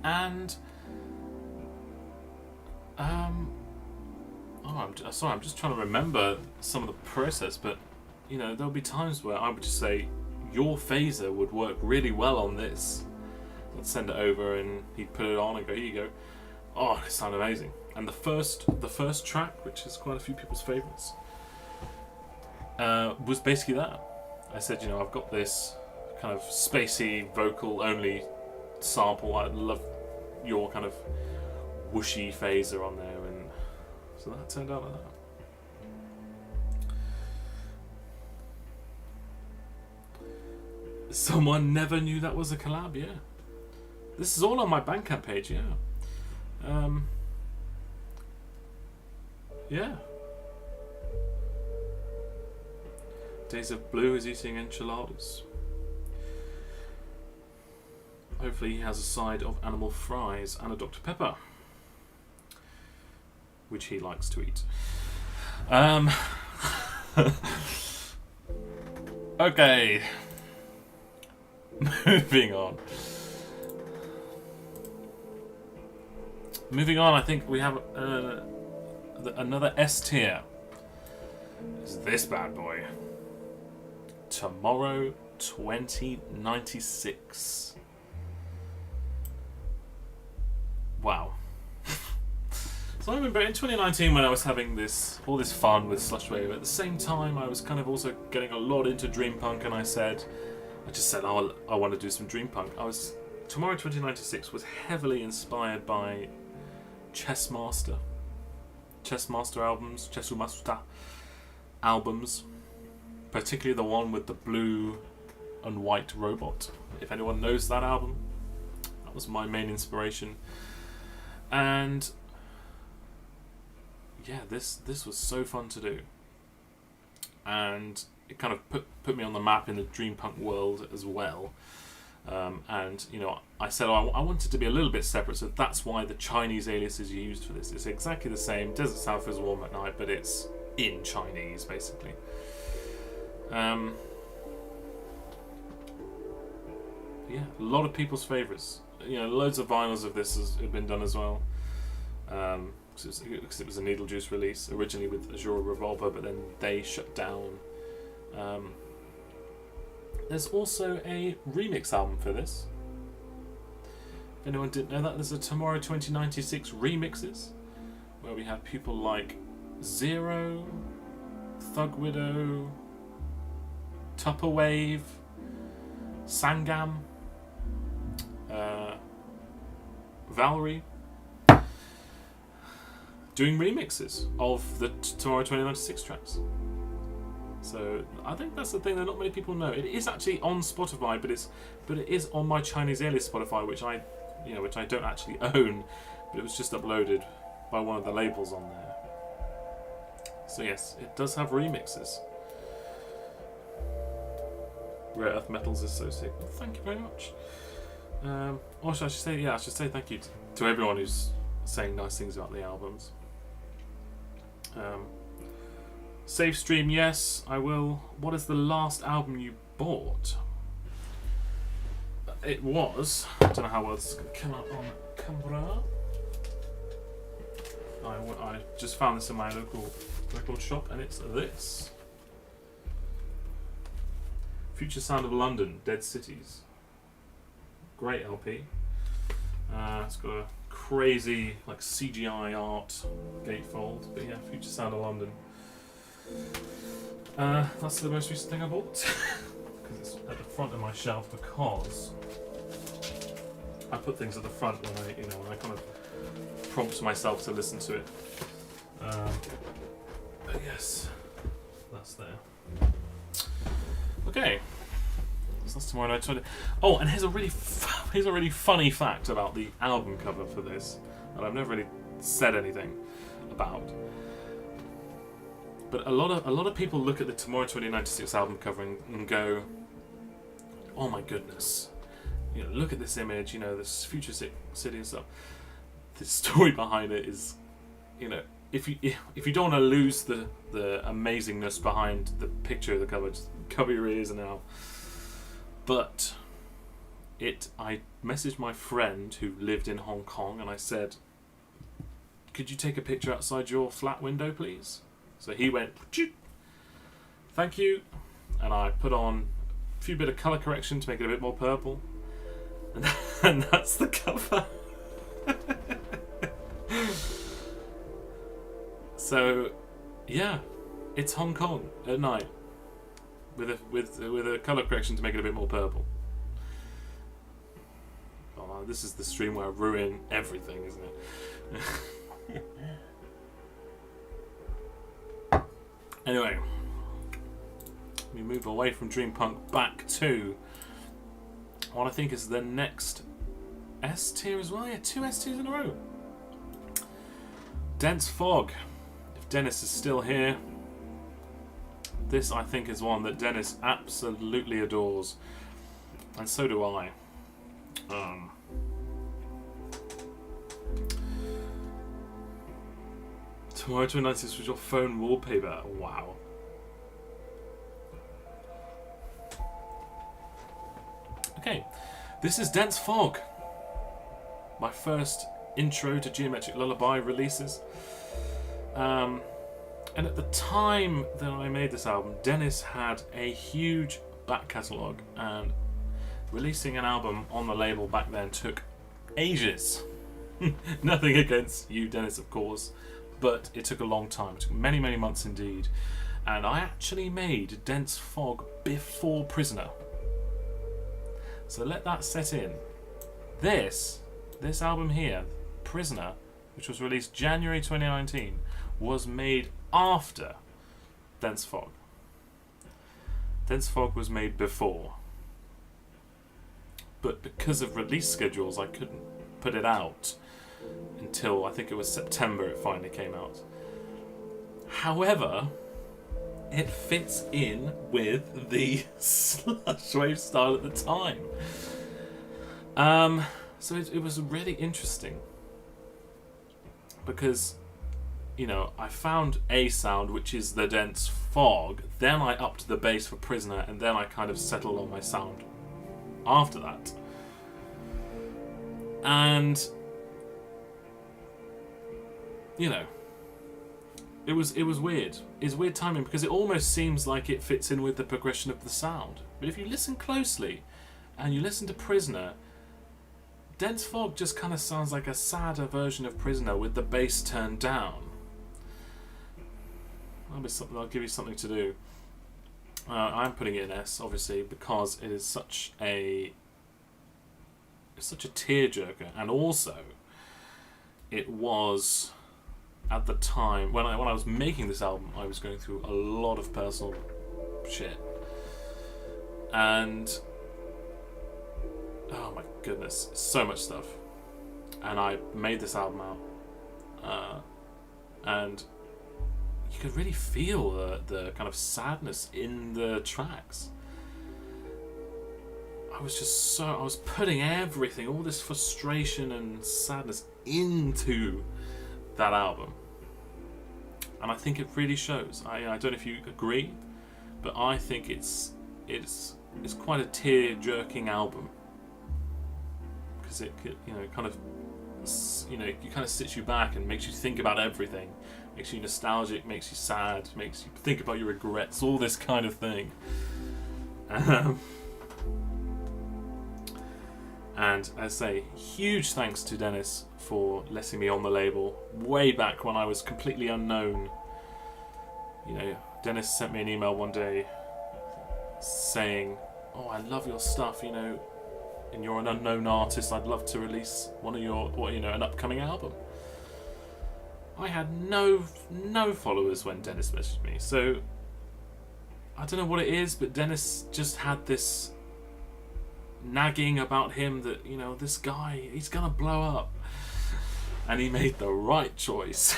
And I'm just trying to remember some of the process, but you know, there'll be times where I would just say, your phaser would work really well on this. I'd send it over and he'd put it on and go, here you go. Oh, it sounded amazing. And the first track, which is quite a few people's favourites, was basically that. I said, you know, I've got this kind of spacey vocal only sample. I'd love your kind of whooshy phaser on there, and so that turned out like that. Someone never knew that was a collab, yeah. This is all on my Bandcamp page, yeah. Yeah. Days of Blue is eating enchiladas. Hopefully he has a side of animal fries and a Dr. Pepper, which he likes to eat. Okay. Moving on, I think we have another S tier. It's this bad boy. Tomorrow 2096. Wow. So I remember in 2019 when I was having all this fun with Slushwave, at the same time I was kind of also getting a lot into Dream Punk, and I just said, oh, I want to do some Dream Punk. Tomorrow 2096 was heavily inspired by Chessmaster albums, Chessumasta albums, particularly the one with the blue and white robot. If anyone knows that album, that was my main inspiration. And yeah, this was so fun to do, and it kind of put me on the map in the Dream Punk world as well. And you know, I said, oh, I wanted to be a little bit separate, so that's why the Chinese alias is used for this. It's exactly the same. Desert South is Warm at Night, but it's in Chinese, basically. Yeah, a lot of people's favourites. You know, loads of vinyls of this have been done as well. Because it was a Needle Juice release originally with Azure Revolver, but then they shut down. There's also a remix album for this. If anyone didn't know that, there's a Tomorrow 2096 remixes, where we have people like Zero, Thug Widow, Tupperwave, Sangam, Valerie, doing remixes of the Tomorrow 2096 tracks. So I think that's the thing that not many people know. It is actually on Spotify, but it is on my Chinese alias Spotify, which I don't actually own, but it was just uploaded by one of the labels on there. So yes, it does have remixes. Rare Earth Metals is so sick. Well, thank you very much. Or I should say thank you to everyone who's saying nice things about the albums. Save stream, yes, I will. What is the last album you bought? It was, I don't know how well this is going to come up on camera. I just found this in my local record shop, and it's this. Future Sound of London, Dead Cities. Great LP. It's got a crazy like CGI art gatefold, but yeah, Future Sound of London. That's the most recent thing I bought because it's at the front of my shelf, because I put things at the front when I kind of prompt myself to listen to it. But yes, that's there. Okay, so that's Tomorrow Night. Oh, and here's a really funny fact about the album cover for this, and I've never really said anything. about. But a lot of people look at the Tomorrow 2096 album cover and go, "Oh my goodness, you know, look at this image, you know, this futuristic city and stuff." The story behind it is, you know, if you don't want to lose the amazingness behind the picture of the cover, just cover your ears now. But I messaged my friend who lived in Hong Kong and I said, "Could you take a picture outside your flat window, please?" So he went, "Thank you," and I put on a few bit of colour correction to make it a bit more purple, and that's the cover. So, yeah, it's Hong Kong at night with a colour correction to make it a bit more purple. Oh, this is the stream where I ruin everything, isn't it? Anyway, we move away from Dream Punk back to what I think is the next S tier as well. Yeah, 2 S tiers in a row. Dense Fog. If Dennis is still here, this I think is one that Dennis absolutely adores, and so do I. Tomorrow 2096 was your phone wallpaper. Wow. Okay, this is Dense Fog. My first intro to Geometric Lullaby releases. And at the time that I made this album, Dennis had a huge back catalogue, and releasing an album on the label back then took ages. Nothing against you, Dennis, of course, but it took a long time. It took many, many months indeed. And I actually made Dense Fog before Prisoner. So let that set in. This album here, Prisoner, which was released January 2019, was made after Dense Fog. Dense Fog was made before. But because of release schedules, I couldn't put it out until I think it was September it finally came out. However, it fits in with the slush wave style at the time. So it was really interesting because, you know, I found a sound which is the Dense Fog, then I upped the bass for Prisoner, and then I kind of settled on my sound after that. And, you know, it was weird. It's weird timing because it almost seems like it fits in with the progression of the sound. But if you listen closely and you listen to Prisoner, Dense Fog just kind of sounds like a sadder version of Prisoner with the bass turned down. I'll give you something to do. I'm putting it in S, obviously, because it is such a tearjerker, and also it was at the time when I was making this album, I was going through a lot of personal shit, and oh my goodness, so much stuff. And I made this album out, and you could really feel the kind of sadness in the tracks. I was putting everything, all this frustration and sadness into that album. And I think it really shows. I don't know if you agree, but I think it's quite a tear-jerking album. Because it kind of sits you back and makes you think about everything. Makes you nostalgic, makes you sad, makes you think about your regrets, all this kind of thing. And as I say, huge thanks to Dennis for letting me on the label way back when I was completely unknown. You know, Dennis sent me an email one day saying, "Oh, I love your stuff, you know, and you're an unknown artist. I'd love to release one of your, an upcoming album." I had no followers when Dennis messaged me, so I don't know what it is, but Dennis just had this nagging about him that, you know, this guy, he's gonna blow up, and he made the right choice.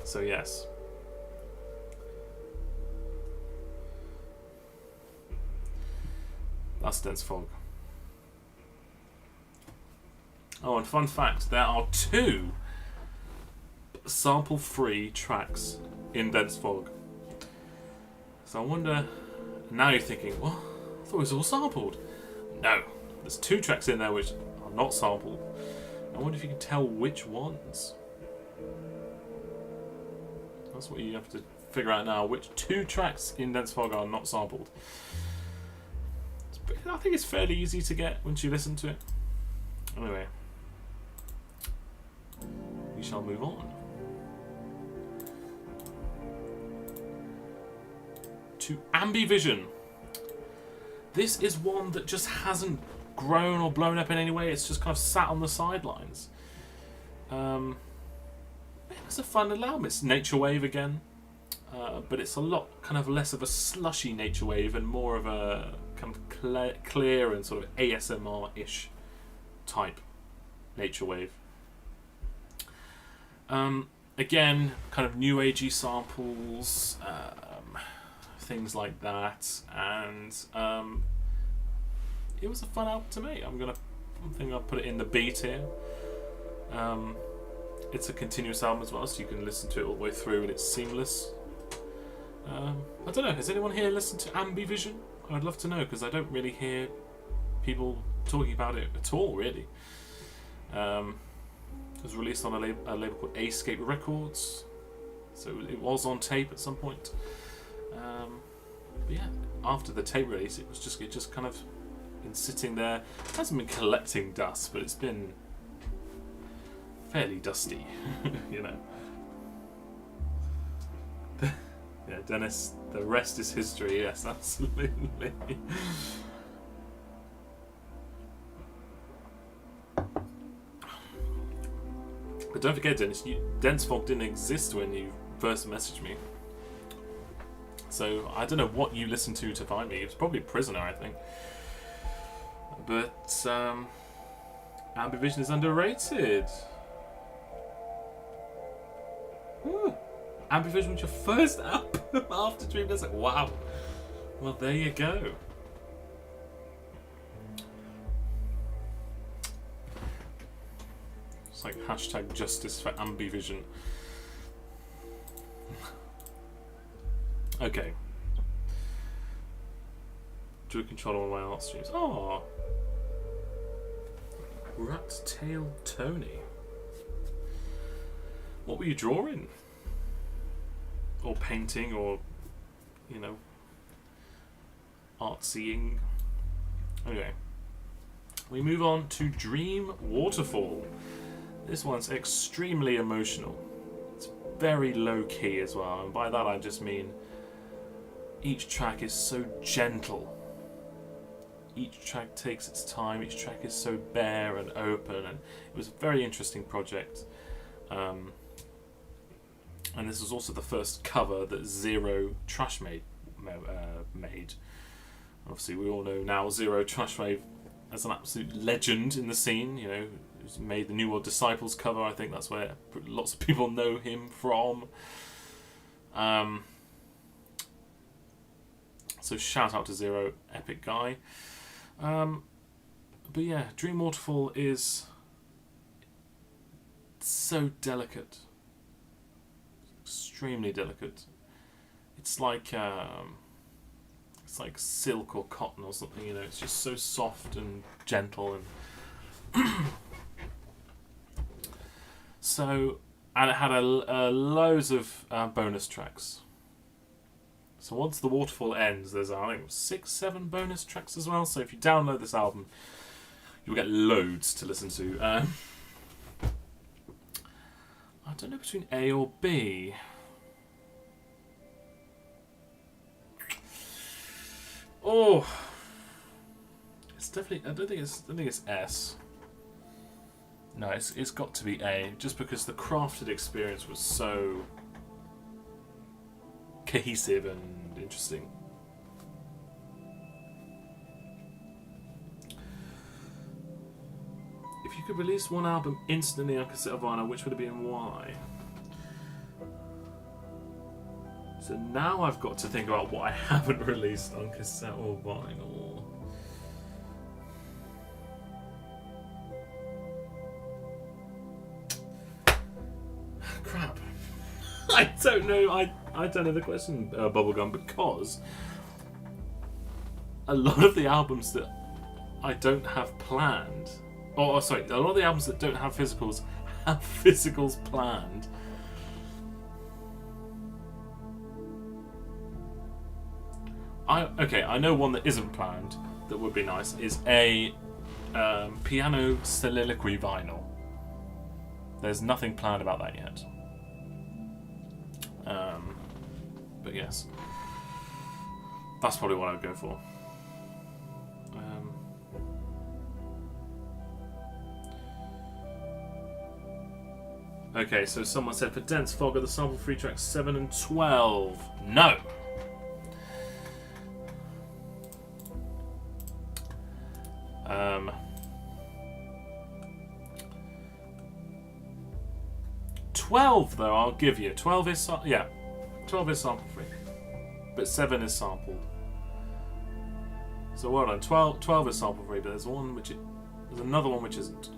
So yes. That's dense fog. Oh, and fun fact, there are 2 sample-free tracks in dense fog. So I wonder, now you're thinking, what? I thought it was all sampled. No, there's 2 tracks in there which are not sampled. I wonder if you can tell which ones. That's what you have to figure out now, which 2 tracks in dense fog are not sampled. I think it's fairly easy to get once you listen to it. Anyway, we shall move on to Ambivision. This is one that just hasn't grown or blown up in any way. It's just kind of sat on the sidelines. It's a fun little album. It's nature wave again, but it's a lot kind of less of a slushy nature wave and more of a kind of clear and sort of ASMR-ish type nature wave. Again, kind of new agey samples, things like that, and it was a fun album to me. I think I'll put it in the B tier. It's a continuous album as well, so you can listen to it all the way through and it's seamless. I don't know, has anyone here listened to Ambivision? I'd love to know, because I don't really hear people talking about it at all, really. It was released on a label called Escape Records, so it was on tape at some point. But yeah, after the tape release, it just kind of been sitting there. It hasn't been collecting dust, but it's been fairly dusty, you know. Yeah, Dennis, the rest is history. Yes, absolutely. But don't forget, Dennis, dense fog didn't exist when you first messaged me. So I don't know what you listened to find me. It was probably Prisoner, I think. But Ambivision is underrated. Ooh. Ambivision was your first album after Dream Desert. Wow. Well, there you go. It's like hashtag justice for Ambivision. Okay. Drew control on my art streams. Oh. Rat Tail Tony. What were you drawing? Or painting, or, you know, artsying. Okay. We move on to Dream Waterfall. This one's extremely emotional. It's very low key as well, and by that I just mean each track is so gentle. Each track takes its time, each track is so bare and open, and it was a very interesting project. And this was also the first cover that Zero Trash made. Obviously, we all know now Zero Trash as an absolute legend in the scene. You know, he's made the New World Disciples cover. I think that's where lots of people know him from. So shout out to Zero, epic guy. But yeah, Dream Waterfall is so delicate. Extremely delicate. It's like silk or cotton or something, you know. It's just so soft and gentle, and so, and it had loads of bonus tracks. So once the waterfall ends, there's I think 6-7 bonus tracks as well. So if you download this album, you'll get loads to listen to. I don't know between A or B. Oh, it's definitely. I don't think it's S. No, it's got to be A, just because the crafted experience was so cohesive and interesting. If If you could release one album instantly on cassette or vinyl, which would it be and why? So now I've got to think about what I haven't released on cassette or vinyl. Crap. I don't know. I don't know the question, Bubblegum, because a lot of the albums that I don't have planned, or sorry, a lot of the albums that don't have physicals have physicals planned. I know one that isn't planned that would be nice is a piano soliloquy vinyl. There's nothing planned about that yet. But yes, that's probably what I would go for. Okay, so someone said for Dense Fog are the sample free tracks 7 and 12. No! Um, 12 though, I'll give you. 12 is 12 is sample free, but 7 is sampled. So well done. 12 is sample free, but there's another one which isn't.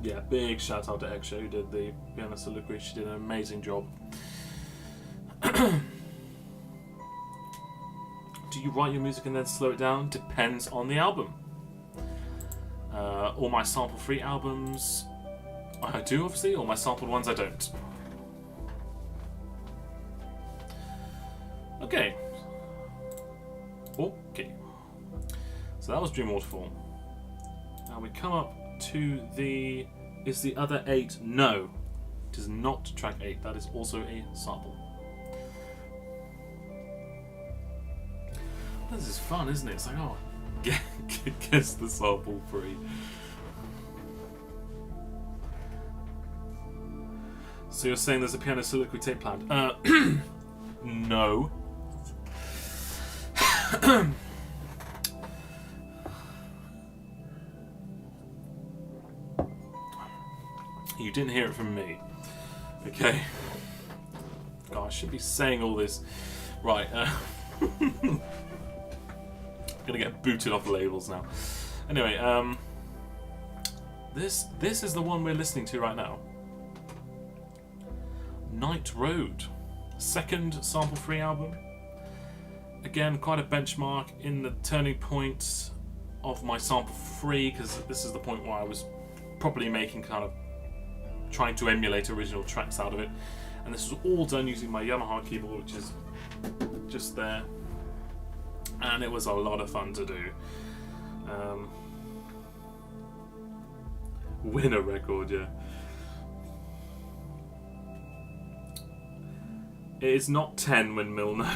Yeah, big shout out to Extra who did the piano soliloquy. She did an amazing job. Do you write your music and then slow it down? Depends on the album. All my sample-free albums, I do obviously. All my sampled ones, I don't. Okay. So that was Dream Waterfall. Now we come up to the... Is the other 8? No. It is not track 8. That is also a sample. This is fun, isn't it? It's like, oh, guess the sample free. So you're saying there's a piano soliloquy tape planned? No. You didn't hear it from me. Okay. God, I should be saying all this. Right. Gonna get booted off the labels now. Anyway, this is the one we're listening to right now. Night Road, second sample-free album. Again, quite a benchmark in the turning point of my sample-free, because this is the point where I was properly making kind of trying to emulate original tracks out of it, and this was all done using my Yamaha keyboard, which is just there. And it was a lot of fun to do. Win a record, yeah. It is not 10 Windmill, no.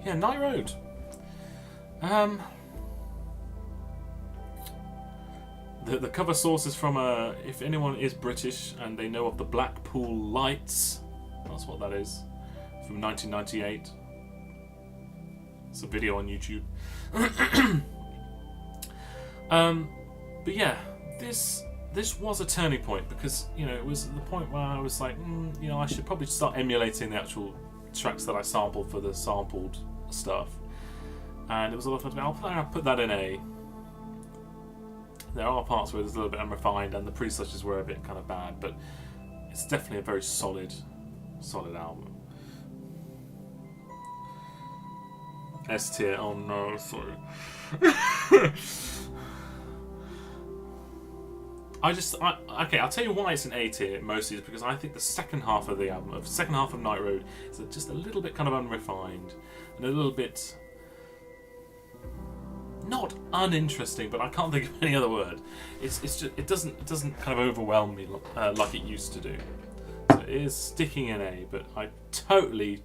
Yeah, Night Road. The cover source is from if anyone is British and they know of the Blackpool Lights, that's what that is, from 1998. It's a video on YouTube. But yeah, this was a turning point, because it was the point where I was like, I should probably start emulating the actual tracks that I sampled for the sampled stuff, and it was a lot of fun to me. I'll put that in A. There are parts where it's a little bit unrefined and the pre-slushes were a bit kind of bad, but it's definitely a very solid album. S tier, oh no, sorry. I'll tell you why it's an A tier mostly, is because I think the second half of the album, second half of Night Road, is just a little bit kind of unrefined and a little bit not uninteresting, but I can't think of any other word. It's just it doesn't kind of overwhelm me like it used to do. So it is sticking in A, but I totally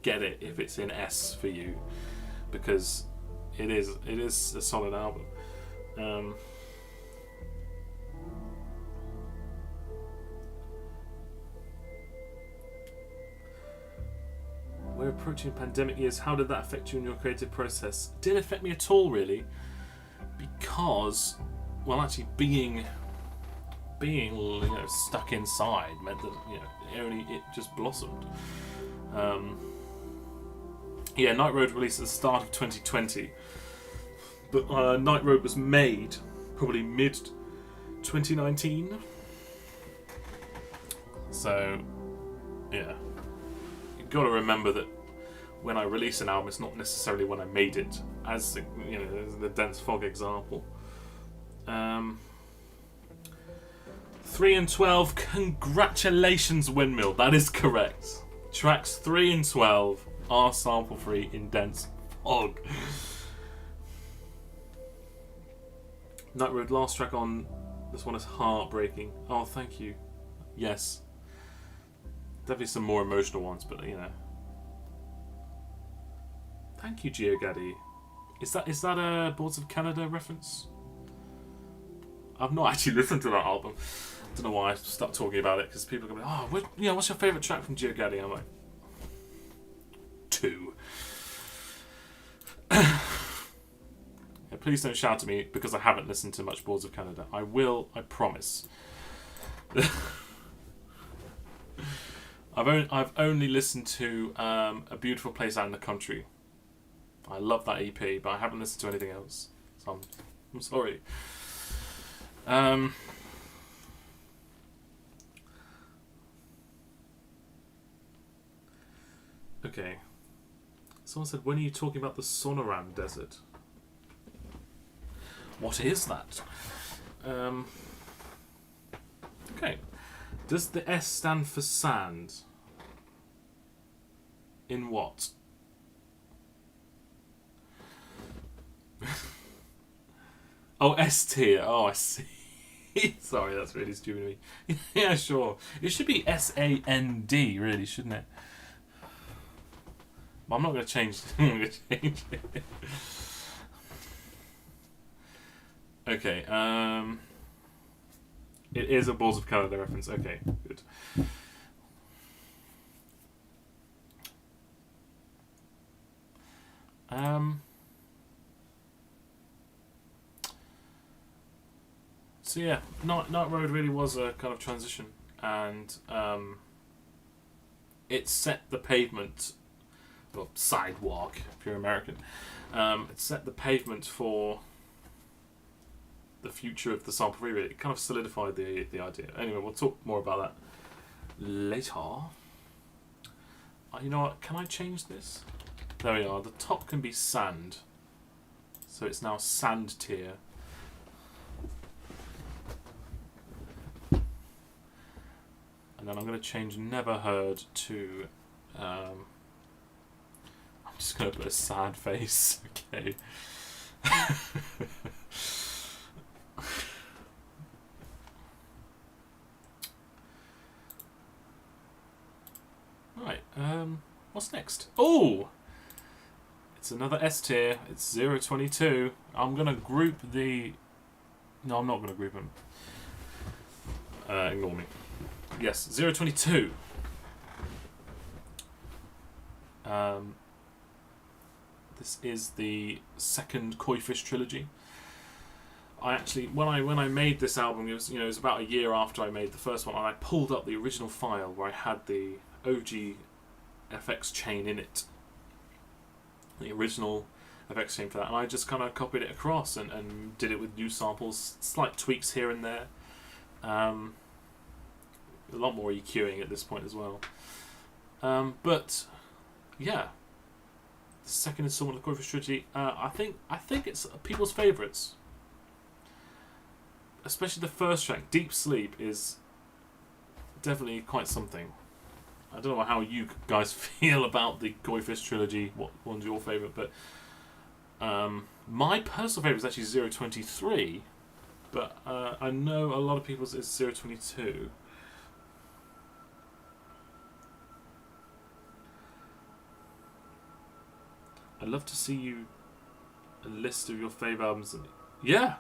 get it if it's in S for you, because it is a solid album. approaching pandemic years, how did that affect you in your creative process? It didn't affect me at all, really, because, well, actually being stuck inside meant that it just blossomed. Night Road released at the start of 2020, but Night Road was made probably mid 2019. So yeah, you've got to remember that when I release an album, it's not necessarily when I made it. As the Dense Fog example. 3 and 12, congratulations, Windmill. That is correct. Tracks 3 and 12 are sample free in Dense Fog. Night Road, last track on this one is heartbreaking. Oh, thank you. Yes. Definitely some more emotional ones, but Thank you, GeoGaddy. Is that a Boards of Canada reference? I've not actually listened to that album. I don't know why I stopped talking about it, because people are going to be, what's your favourite track from GeoGaddy? I'm like, 2. Please don't shout at me because I haven't listened to much Boards of Canada. I will, I promise. I've only listened to A Beautiful Place Out in the Country. I love that EP, but I haven't listened to anything else. So I'm sorry. Okay. Someone said, when are you talking about the Sonoran Desert? What is that? Okay. Does the S stand for sand? In what? Oh, S tier. Oh, I see. Sorry, that's really stupid of me. Yeah, sure. It should be SAND, really, shouldn't it? But I'm not going to change. I'm going to change it. Okay. It is a Balls of Canada reference. Okay, good. So yeah, Night Road really was a kind of transition, and it set the pavement, or sidewalk if you're American. It set the pavement for the future of the sample free. It kind of solidified the idea. Anyway, we'll talk more about that later. You know what? Can I change this? There we are. The top can be sand, so it's now sand tier. And then I'm going to change Never Heard to. I'm just going to put a sad face. Okay. Right. What's next? Oh, it's another S tier. It's 022. I'm going to group the. No, I'm not going to group them. Ignore me. Yes, 022. This is the second Koi Fish trilogy. I actually, when I made this album, it was about a year after I made the first one, and I pulled up the original file where I had the OG FX chain in it, the original FX chain for that, and I just kind of copied it across and did it with new samples, slight tweaks here and there. A lot more EQing at this point as well. But yeah, the second installment of the Koi Fish trilogy. I think it's people's favourites. Especially the first track, Deep Sleep, is definitely quite something. I don't know how you guys feel about the Koi Fish trilogy, what one's your favourite, but my personal favourite is actually 023, but I know a lot of people's is 022. I'd love to see you a list of your fave albums. Yeah!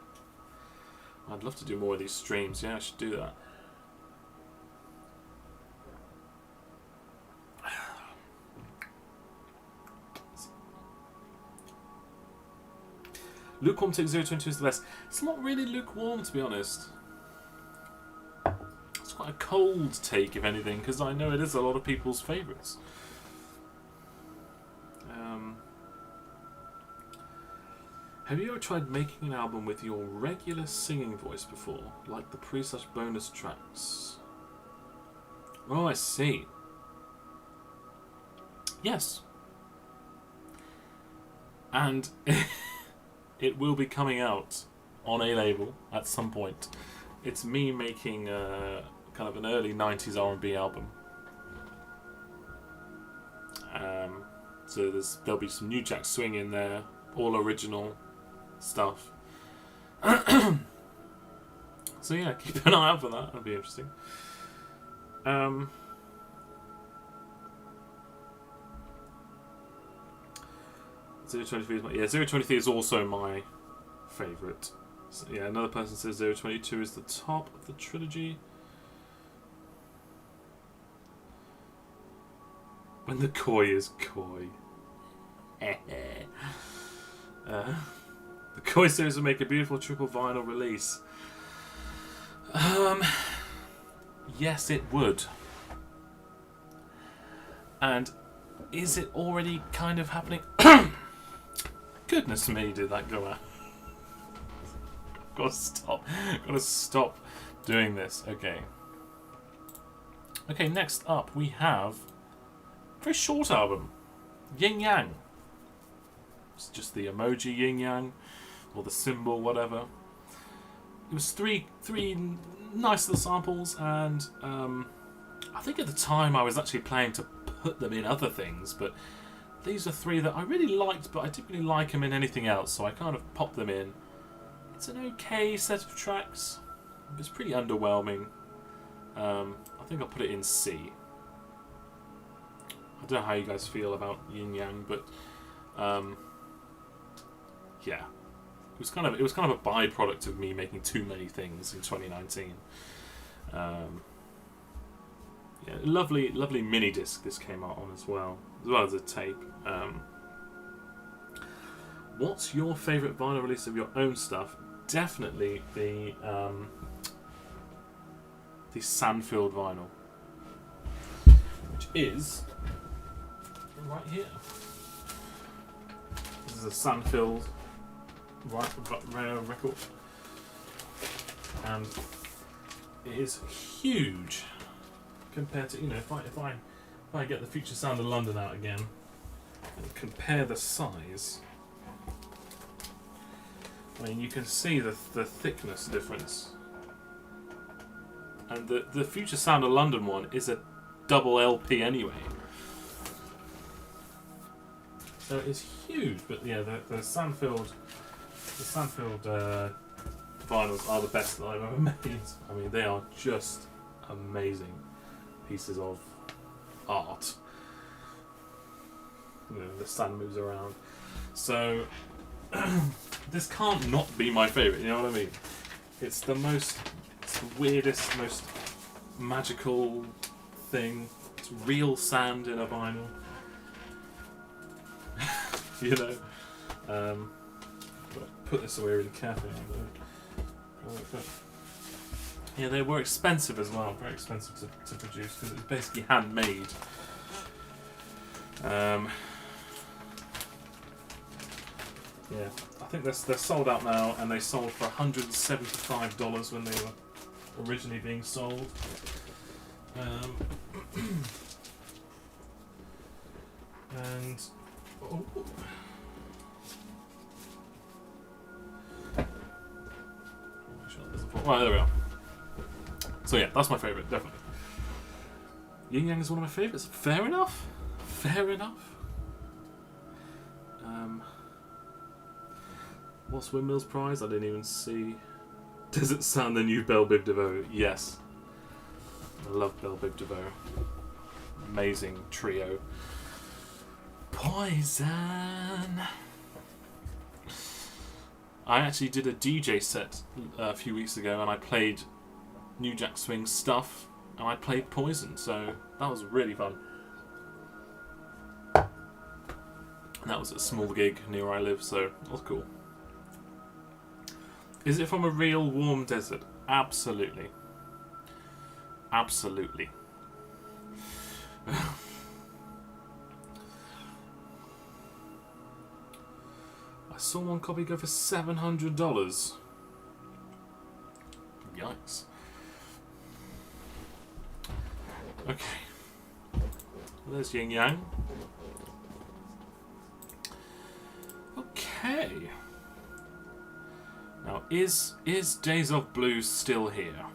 I'd love to do more of these streams. Yeah, I should do that. Lukewarm take 022 is the best. It's not really lukewarm, to be honest. It's quite a cold take, if anything, because I know it is a lot of people's favourites. Have you ever tried making an album with your regular singing voice before, like the pre/bonus tracks? Oh, I see. Yes. And it will be coming out on a label at some point. It's me making kind of an early 90s R&B album. So there'll be some New Jack Swing in there, all original stuff. So yeah, keep an eye out for that. That'll be interesting. 023 is my, yeah, 023 is also my favourite. So, yeah, another person says 022 is the top of the trilogy. When the koi is coy. The koi series will make a beautiful triple vinyl release. Yes, it would. And is it already kind of happening? Goodness me, did that go out? Gotta stop doing this. Okay. Okay, next up we have a very short album, Yin Yang. It's just the emoji yin yang, or the symbol, whatever. It was three nice little samples, and I think at the time I was actually planning to put them in other things, but these are three that I really liked, but I didn't really like them in anything else, so I kind of popped them in. It's an okay set of tracks. It's pretty underwhelming. I think I'll put it in C. I don't know how you guys feel about Yin Yang, but yeah, it was kind of a byproduct of me making too many things in 2019. Yeah, lovely mini disc this came out on as well as a tape. What's your favourite vinyl release of your own stuff? Definitely the Sandfield vinyl, which is right here. This is a Sandfield rare record, and it is huge compared to, if I get the Future Sound of London out again and compare the size. I mean, you can see the thickness difference. And the Future Sound of London one is a double LP anyway. So it's huge, but yeah, the Sandfield vinyls are the best that I've ever made. I mean, they are just amazing pieces of art. The sand moves around. So this can't not be my favourite, you know what I mean? It's the weirdest, most magical thing. It's real sand in a vinyl. Put this away really carefully. Yeah, they were expensive as well, very expensive to produce, because it's basically handmade. Yeah, I think they're sold out now, and they sold for $175 when they were originally being sold. And well, there we are. So yeah, that's my favourite, definitely. Yin Yang is one of my favourites. Fair enough. Fair enough. What's Windmill's prize? I didn't even see. Does it sound the new Belle Biv DeVoe? Yes. I love Belle Biv DeVoe. Amazing trio. Poison. I actually did a DJ set a few weeks ago, and I played New Jack Swing stuff, and I played Poison, so that was really fun. And that was a small gig near where I live, so that was cool. Is it from a real warm desert? Absolutely. Absolutely. I saw one copy go for $700. Yikes. Okay. Well, there's Yin Yang. Okay. Now, is Days of Blue still here?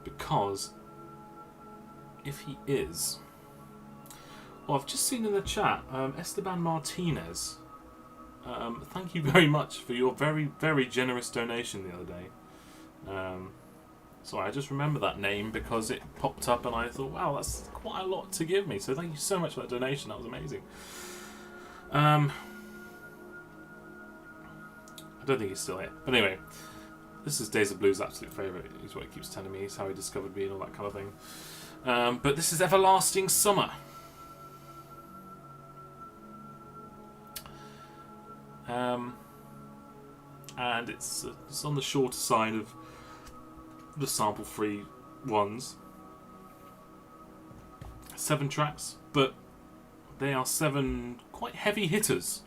Because if he is, well, I've just seen in the chat, Esteban Martinez. Thank you very much for your very, very generous donation the other day. Sorry, I just remember that name because it popped up and I thought, wow, that's quite a lot to give me. So thank you so much for that donation. That was amazing. I don't think he's still here. But anyway, this is Days of Blue's absolute favourite. Is what he keeps telling me. It's how he discovered me and all that kind of thing. But this is Everlasting Summer. And it's on the shorter side of the sample-free ones. 7 tracks, but they are 7 quite heavy hitters,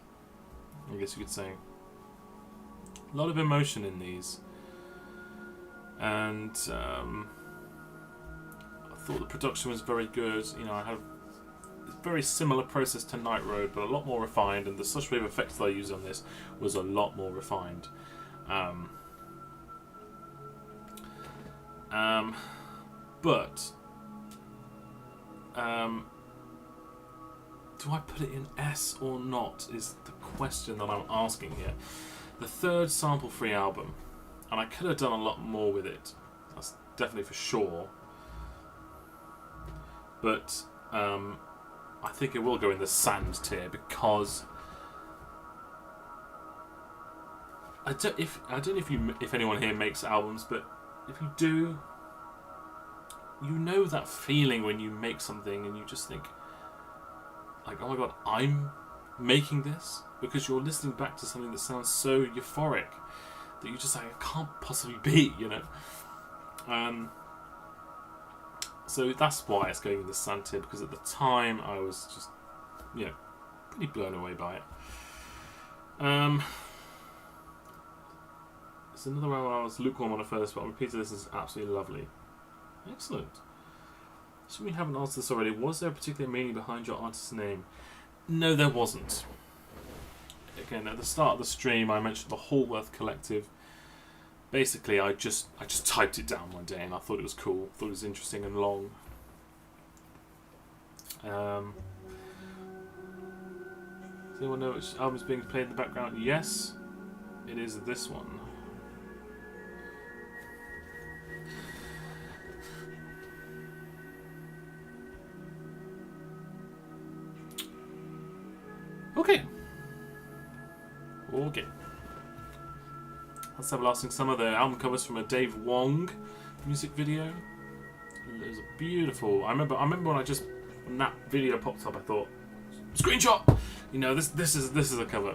I guess you could say. A lot of emotion in these. And I thought the production was very good. You know, I had a very similar process to Night Road, but a lot more refined, and the such wave effects that I used on this was a lot more refined. But do I put it in S or not is the question that I'm asking here. The third sample-free album, and I could have done a lot more with it. That's definitely for sure. But I think it will go in the sand tier because I don't know if anyone here makes albums, but if you do, you know that feeling when you make something and you just think, like, oh my god, I'm making this, because you're listening back to something that sounds so euphoric that you just like, it can't possibly be, you know. So that's why it's going in the sand tier, because at the time I was just, you know, pretty blown away by it. It's another one where I was lukewarm on at first, but on repeat, this is absolutely lovely. Excellent. So we haven't answered this already. Was there a particular meaning behind your artist's name? No, there wasn't. Again, at the start of the stream, I mentioned the Hallworth Collective. Basically, I just typed it down one day and I thought it was cool. Thought it was interesting and long. Does anyone know which album is being played in the background? Yes, it is this one. Okay. That's Everlasting Summer. The album covers from a Dave Wong music video. It was a beautiful. I remember when that video popped up, I thought, screenshot. You know, this is a cover,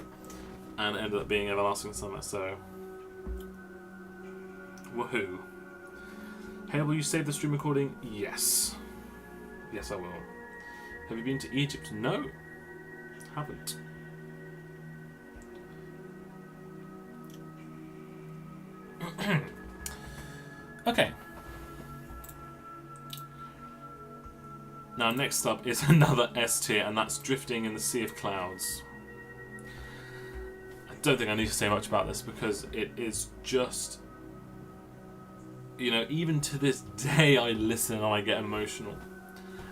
and it ended up being Everlasting Summer. So, woohoo! Hey, will you save the stream recording? Yes. Yes, I will. Have you been to Egypt? No. Haven't. Okay. Now, next up is another S tier, and that's Drifting in the Sea of Clouds. I don't think I need to say much about this because it is just, you know, even to this day I listen and I get emotional.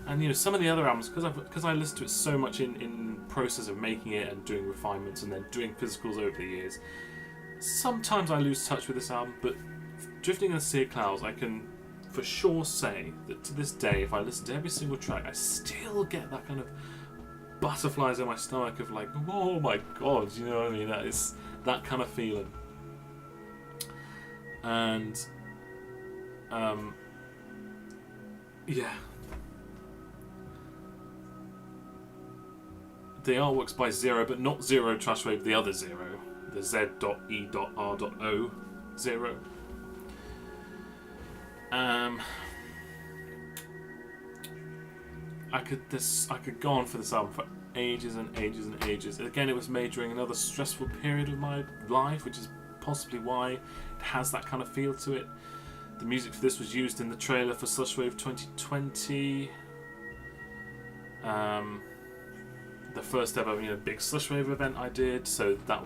And you know, some of the other albums, because I listened to it so much in process of making it and doing refinements and then doing physicals over the years, sometimes I lose touch with this album. But Drifting in the Sea of Clouds, I can for sure say that to this day, if I listen to every single track, I still get that kind of butterflies in my stomach of like, oh my god, you know what I mean? That is that kind of feeling. And yeah. the artwork's by Zero, but not Zero Trashwave, the other Zero, the Z.E.R.O. Zero. I could go on for this album for ages and ages and ages. Again, it was made during another stressful period of my life, which is possibly why it has that kind of feel to it. The music for this was used in the trailer for Slushwave 2020. The first ever, big Slushwave event I did, so that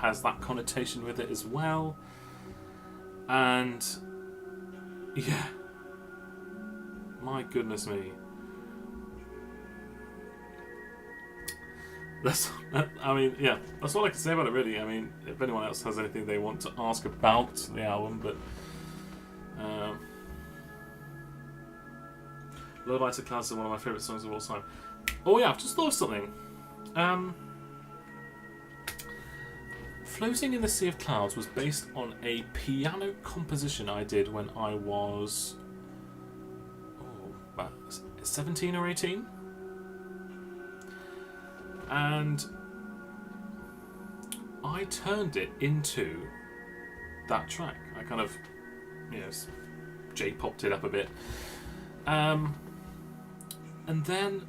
has that connotation with it as well. And yeah, my goodness me. That's all I can say about it, really. I mean, if anyone else has anything they want to ask about the album, but Lullaby to Clouds is one of my favourite songs of all time. Oh yeah, I've just thought of something. Floating in the Sea of Clouds was based on a piano composition I did when I was about 17 or 18. And I turned it into that track. I kind of, J-popped it up a bit. And then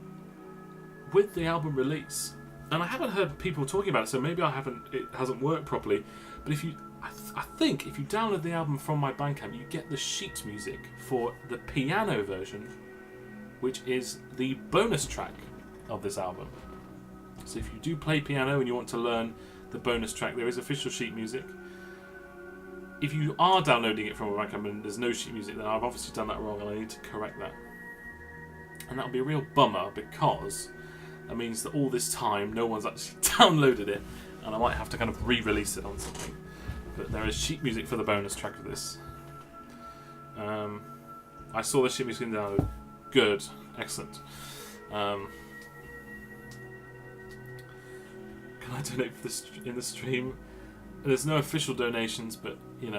with the album release, and I haven't heard people talking about it, so maybe it hasn't worked properly, but I think if you download the album from my Bandcamp, you get the sheet music for the piano version, which is the bonus track of this album. So if you do play piano and you want to learn the bonus track, there is official sheet music. If you are downloading it from a Bandcamp and there's no sheet music, then I've obviously done that wrong and I need to correct that. And that'll be a real bummer, because that means that all this time no one's actually downloaded it, and I might have to kind of re-release it on something. But there is sheet music for the bonus track of this. I saw the sheet music download. Good. Excellent. Can I donate for this in the stream? There's no official donations, but you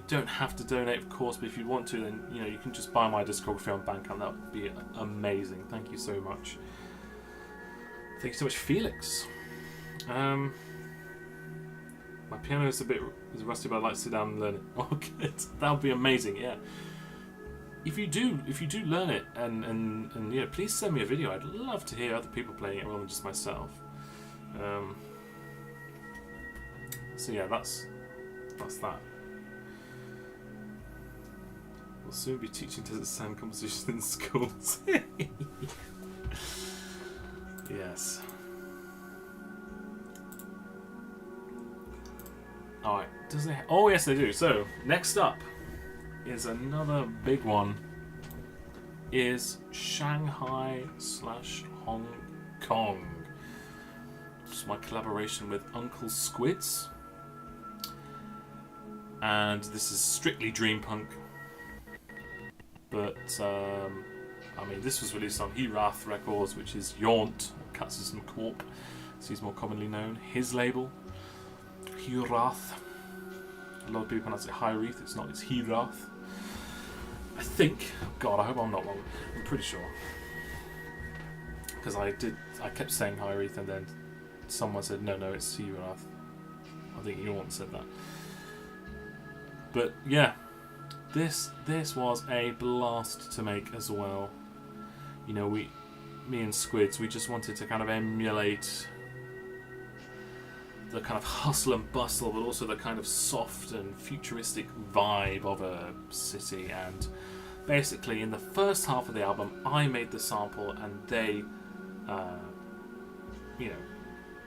don't have to donate, of course. But if you want to, then you can just buy my discography on Bandcamp. That would be amazing. Thank you so much. Thank you so much, Felix. My piano is rusty, but I'd like to sit down and learn it. Oh, good. That would be amazing. Yeah. If you do learn it, and please send me a video. I'd love to hear other people playing it rather than just myself. So yeah, that's that. We'll soon be teaching Desert Sand compositions in schools. Yes. Alright, does it? Oh yes, they do. So next up is another big one. Is Shanghai/Hong Kong. It's my collaboration with Uncle Squids, and this is strictly dream punk. But this was released on Herath Records, which is Jaunt, Katzison Corp, as he's more commonly known. His label, Herath. A lot of people pronounce it Hirath. It's not. It's Herath. I think. God, I hope I'm not wrong. I'm pretty sure. Because I kept saying Hirath, and then someone said no, it's Herath. I think you once said that. But yeah, this was a blast to make as well. Me and Squids, we just wanted to kind of emulate the kind of hustle and bustle, but also the kind of soft and futuristic vibe of a city. And basically, in the first half of the album, I made the sample, and they,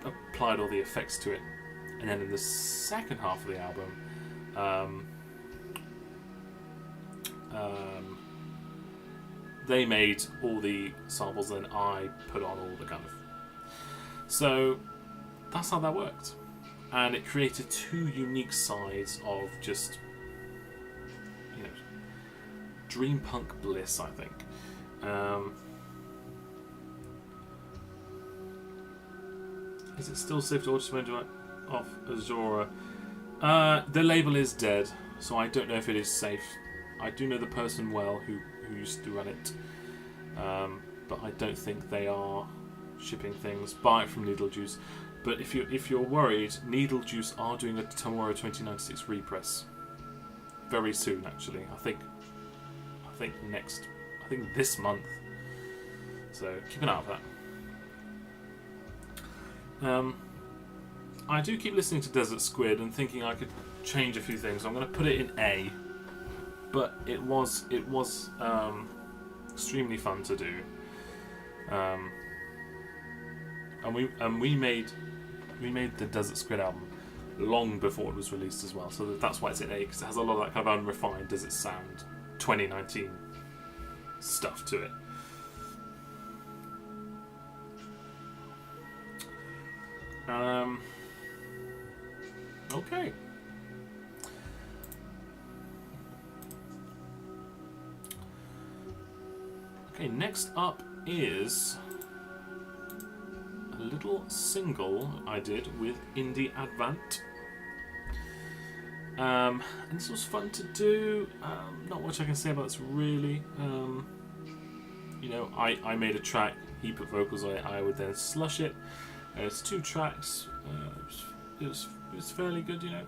applied all the effects to it. And then in the second half of the album, they made all the samples, and I put on all the kind of. So that's how that worked, and it created two unique sides of just dream punk bliss, I think. Is it still safe to order off Azora? The label is dead, so I don't know if it is safe. I do know the person well who used to run it, but I don't think they are shipping things, buy it from Needle Juice. But if you're worried, Needle Juice are doing a Tomorrow 2096 repress very soon. Actually, I think this month. So keep an eye out for that. I do keep listening to Desert Squid and thinking I could change a few things. I'm going to put it in A, but it was extremely fun to do. And we made the Desert Squid album long before it was released as well, so that's why it's in A, because it has a lot of that kind of unrefined Desert Sound 2019 stuff to it. Okay. Okay, next up is a little single I did with Indie Advent. And this was fun to do. Not much I can say about this really. You know, I made a track, he put vocals on it, I would then slush it. It's 2 tracks. It was fairly good, you know.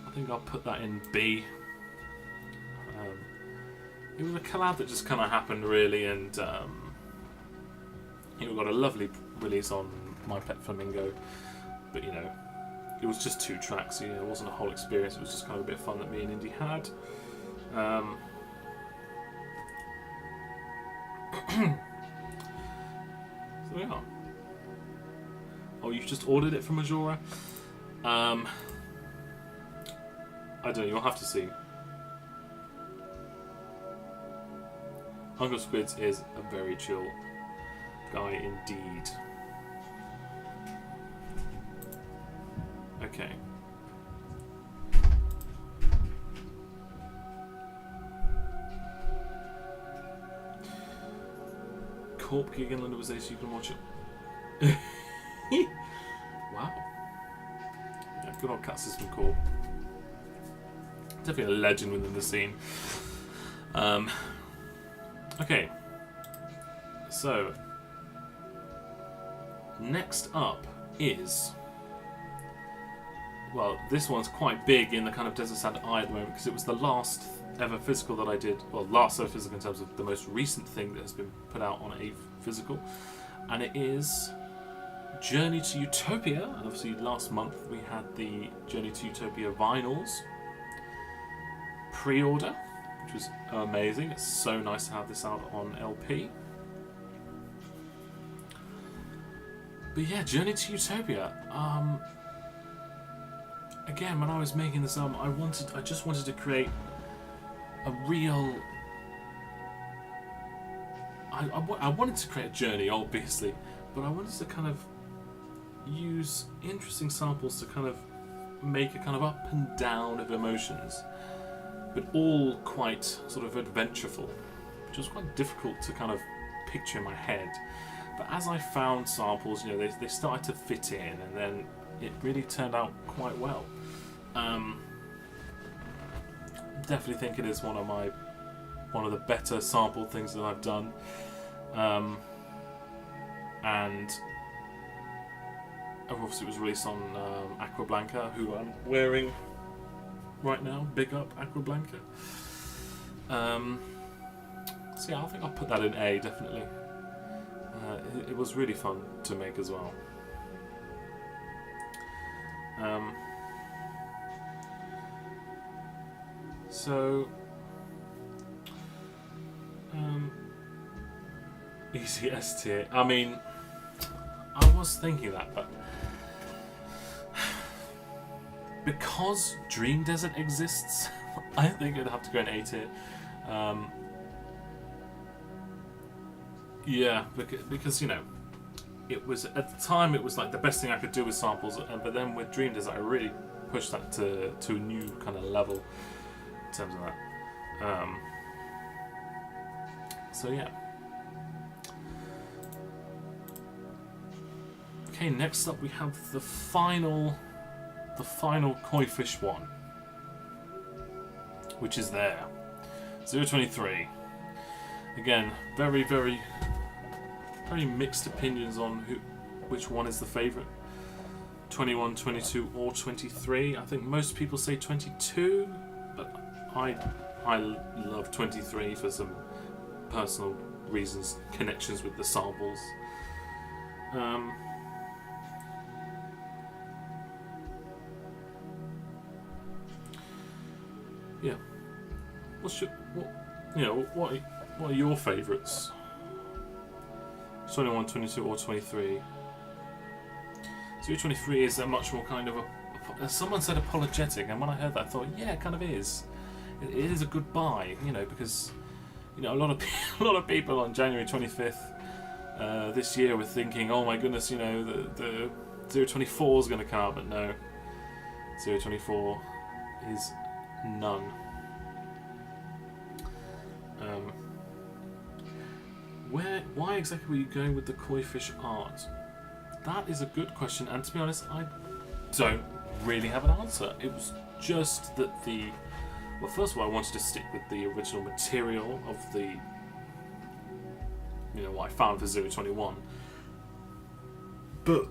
I think I'll put that in B. It was a collab that just kind of happened really, and you know, got a lovely release on My Pet Flamingo. But you know, it was just 2 tracks. You know, it wasn't a whole experience. It was just kind of a bit of fun that me and Indy had. So yeah. Oh, you've just ordered it from Majora? I don't know, you'll have to see. Uncle Squids is a very chill guy indeed. Okay. Corp gig in London was there, so you can watch it. Wow. Yeah, good old Cat System Corp. Definitely a legend within the scene. Okay. So, next up is... Well, this one's quite big in the kind of Desert Sound eye at the moment, because it was the last ever physical that I did. Well, last ever physical in terms of the most recent thing that has been put out on a physical. And it is Journey to Utopia. And obviously last month we had the Journey to Utopia vinyls pre-order, which was amazing. It's so nice to have this out on LP. But yeah, Journey to Utopia. Again, when I was making this album, I just wanted to create a real... I wanted to create a journey, obviously, but I wanted to kind of use interesting samples to kind of make a kind of up and down of emotions, but all quite sort of adventureful, which was quite difficult to kind of picture in my head. But as I found samples, you know, they started to fit in, and then it really turned out quite well. Definitely think it is one of the better sample things that I've done. And obviously it was released on Aqua Blanca, who I'm wearing right now. Big up Aqua Blanca. So yeah, I think I'll put that in A, definitely. It was really fun to make as well. So easy S tier. I mean, I was thinking that, but because Dream Desert exists, I think it'd have to go in A tier. Yeah, because you know, it was at the time it was like the best thing I could do with samples, but then with Dream Desert, I really pushed that to a new kind of level in terms of that. So yeah. Okay, next up we have the final Koi Fish one, which is there. 023. Again, very mixed opinions on which one is the favourite. 21, 22 or 23. I think most people say 22, but I love 23 for some personal reasons, connections with the samples. Yeah. What are your favourites? 21, 22 or 23? So 23 is a much more kind of someone said apologetic, and when I heard that I thought, yeah, it kind of is. It is a goodbye, because a lot of people on January 25th this year were thinking, oh my goodness, the 024 is going to come out, but no, 024 is none. Why exactly were you going with the koi fish art? That is a good question, and to be honest, I don't really have an answer. It was just that first of all, I wanted to stick with the original material of what I found for 021. But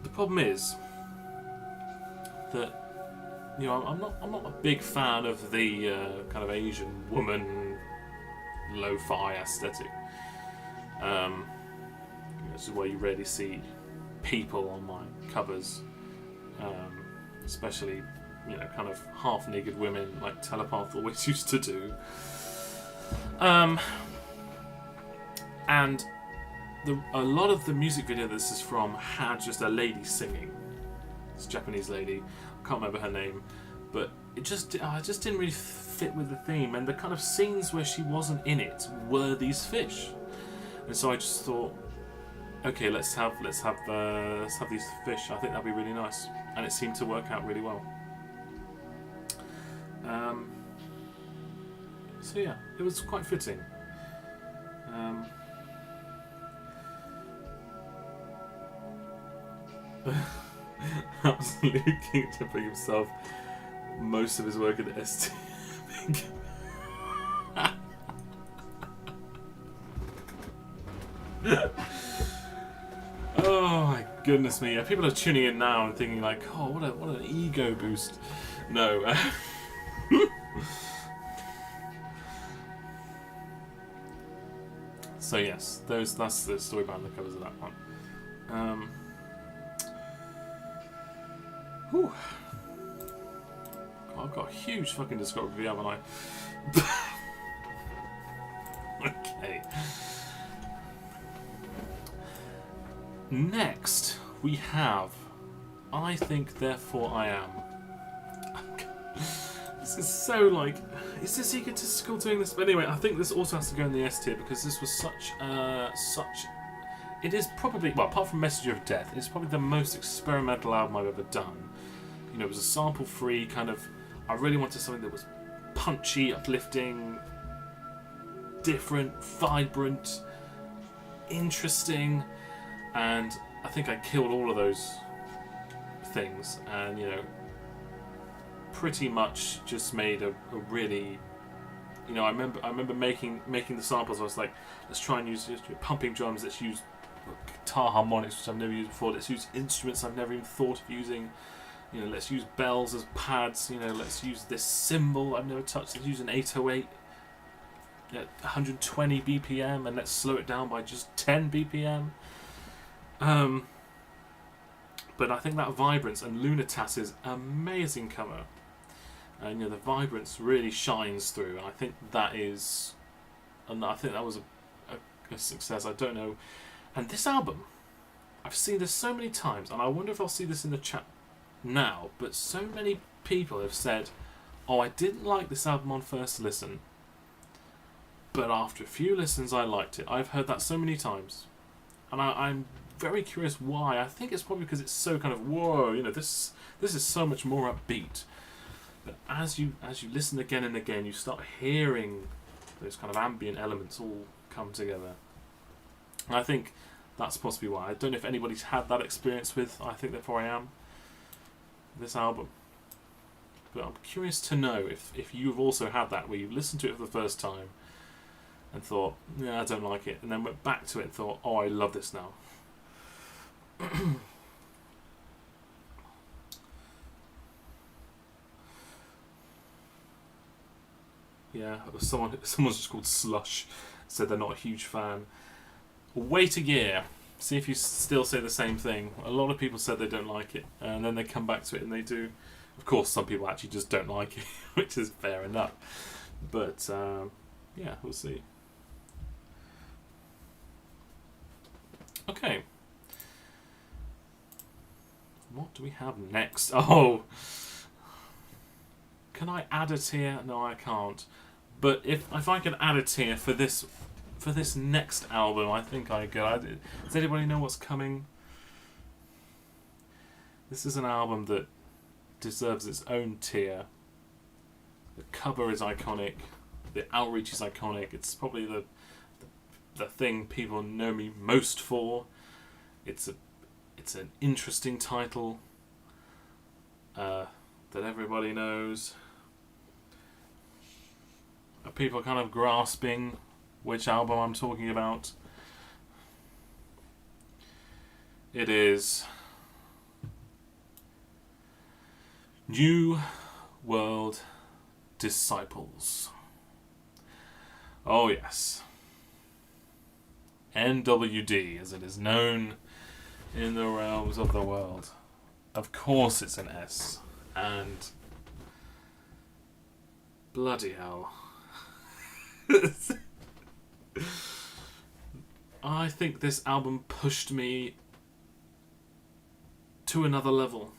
the problem is that I'm not a big fan of the kind of Asian woman lo-fi aesthetic. This is where you rarely see people on my covers, especially kind of half-naked women like Telepath always used to do. And a lot of the music video this is from had just a lady singing. It's a Japanese lady. I can't remember her name, but it just didn't really fit with the theme. And the kind of scenes where she wasn't in it were these fish, and so I just thought, okay, let's have these fish. I think that'd be really nice, and it seemed to work out really well. So yeah, it was quite fitting. Absolutely King tipping himself. Most of his work at ST. Oh my goodness me! Yeah, people are tuning in now and thinking like, "Oh, what an ego boost." No. So yes, that's the story behind the covers of that one. Whew. I've got a huge fucking discography, haven't I? Okay. Next, we have I Think Therefore I Am. This is so like, is this egotistical doing this? But anyway, I think this also has to go in the S tier because this was such. It is probably, well, apart from Messenger of Death, it's probably the most experimental album I've ever done. It was a sample-free kind of. I really wanted something that was punchy, uplifting, different, vibrant, interesting, and I think I killed all of those things, and pretty much just made a really, I remember making the samples. I was like, let's try and use pumping drums. Let's use guitar harmonics, which I've never used before. Let's use instruments I've never even thought of using. Let's use bells as pads. Let's use this cymbal I've never touched. Let's use an 808 at 120 BPM, and let's slow it down by just 10 BPM. But I think that vibrance and Lunatas's amazing cover, and the vibrance really shines through. And I think that was a success. I don't know. And this album, I've seen this so many times, and I wonder if I'll see this in the chat now, but so many people have said, oh, I didn't like this album on first listen, but after a few listens I liked it. I've heard that so many times, and I'm very curious why. I think it's probably because it's so kind of, whoa, this is so much more upbeat, but as you listen again and again, you start hearing those kind of ambient elements all come together. And I think that's possibly why. I don't know if anybody's had that experience with I Think Therefore I Am, this album, but I'm curious to know if you've also had that, where you listened to it for the first time and thought, yeah, I don't like it, and then went back to it and thought, oh, I love this now. Yeah, someone's just called Slush said they're not a huge fan. Wait a year, see if you still say the same thing. A lot of people said they don't like it, and then they come back to it and they do. Of course, some people actually just don't like it, which is fair enough. But yeah, we'll see. Okay. What do we have next? Oh! Can I add a tier? No, I can't. But if I can add a tier for this next album, I think I could. Does anybody know what's coming? This is an album that deserves its own tier. The cover is iconic. The outreach is iconic. It's probably the thing people know me most for. It's an interesting title that everybody knows. Are people kind of grasping which album I'm talking about? It is New World Disciples. Oh yes. NWD, as it is known in the realms of the world. Of course it's an S. And bloody hell. I think this album pushed me to another level.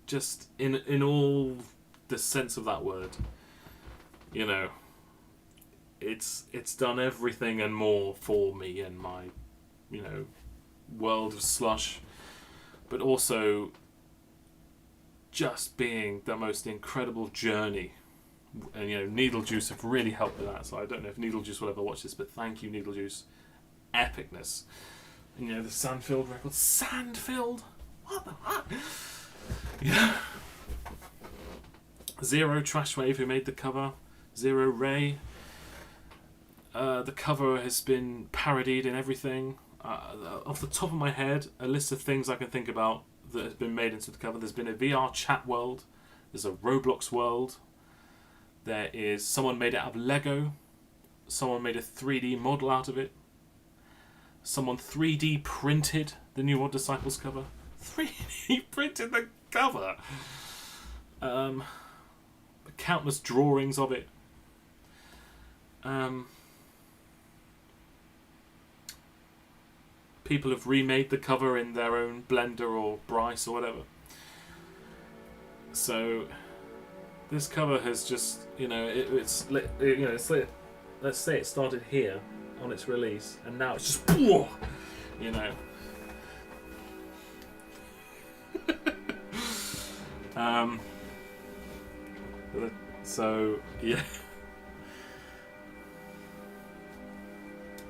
Just in all the sense of that word. You know, it's done everything and more for me and my, you know, world of slush, but also just being the most incredible journey. And you know, Needle Juice have really helped with that. So I don't know if Needle Juice will ever watch this, but thank you, Needle Juice. Epicness. And you know, the Sandfield record. Sandfield? What the fuck? Yeah. Zero Trashwave, who made the cover. Zero Ray. The cover has been parodied in everything. Off the top of my head, a list of things I can think about that has been made into the cover. There's been a VR chat world. There's a Roblox world. There is someone made it out of Lego. Someone made a 3D model out of it. Someone 3D printed the New World Disciples cover. 3D printed the cover. Countless drawings of it. People have remade the cover in their own Blender or Bryce or whatever. So this cover has just, you know, it's let's say it started here on its release, and now it's just, you know. So yeah,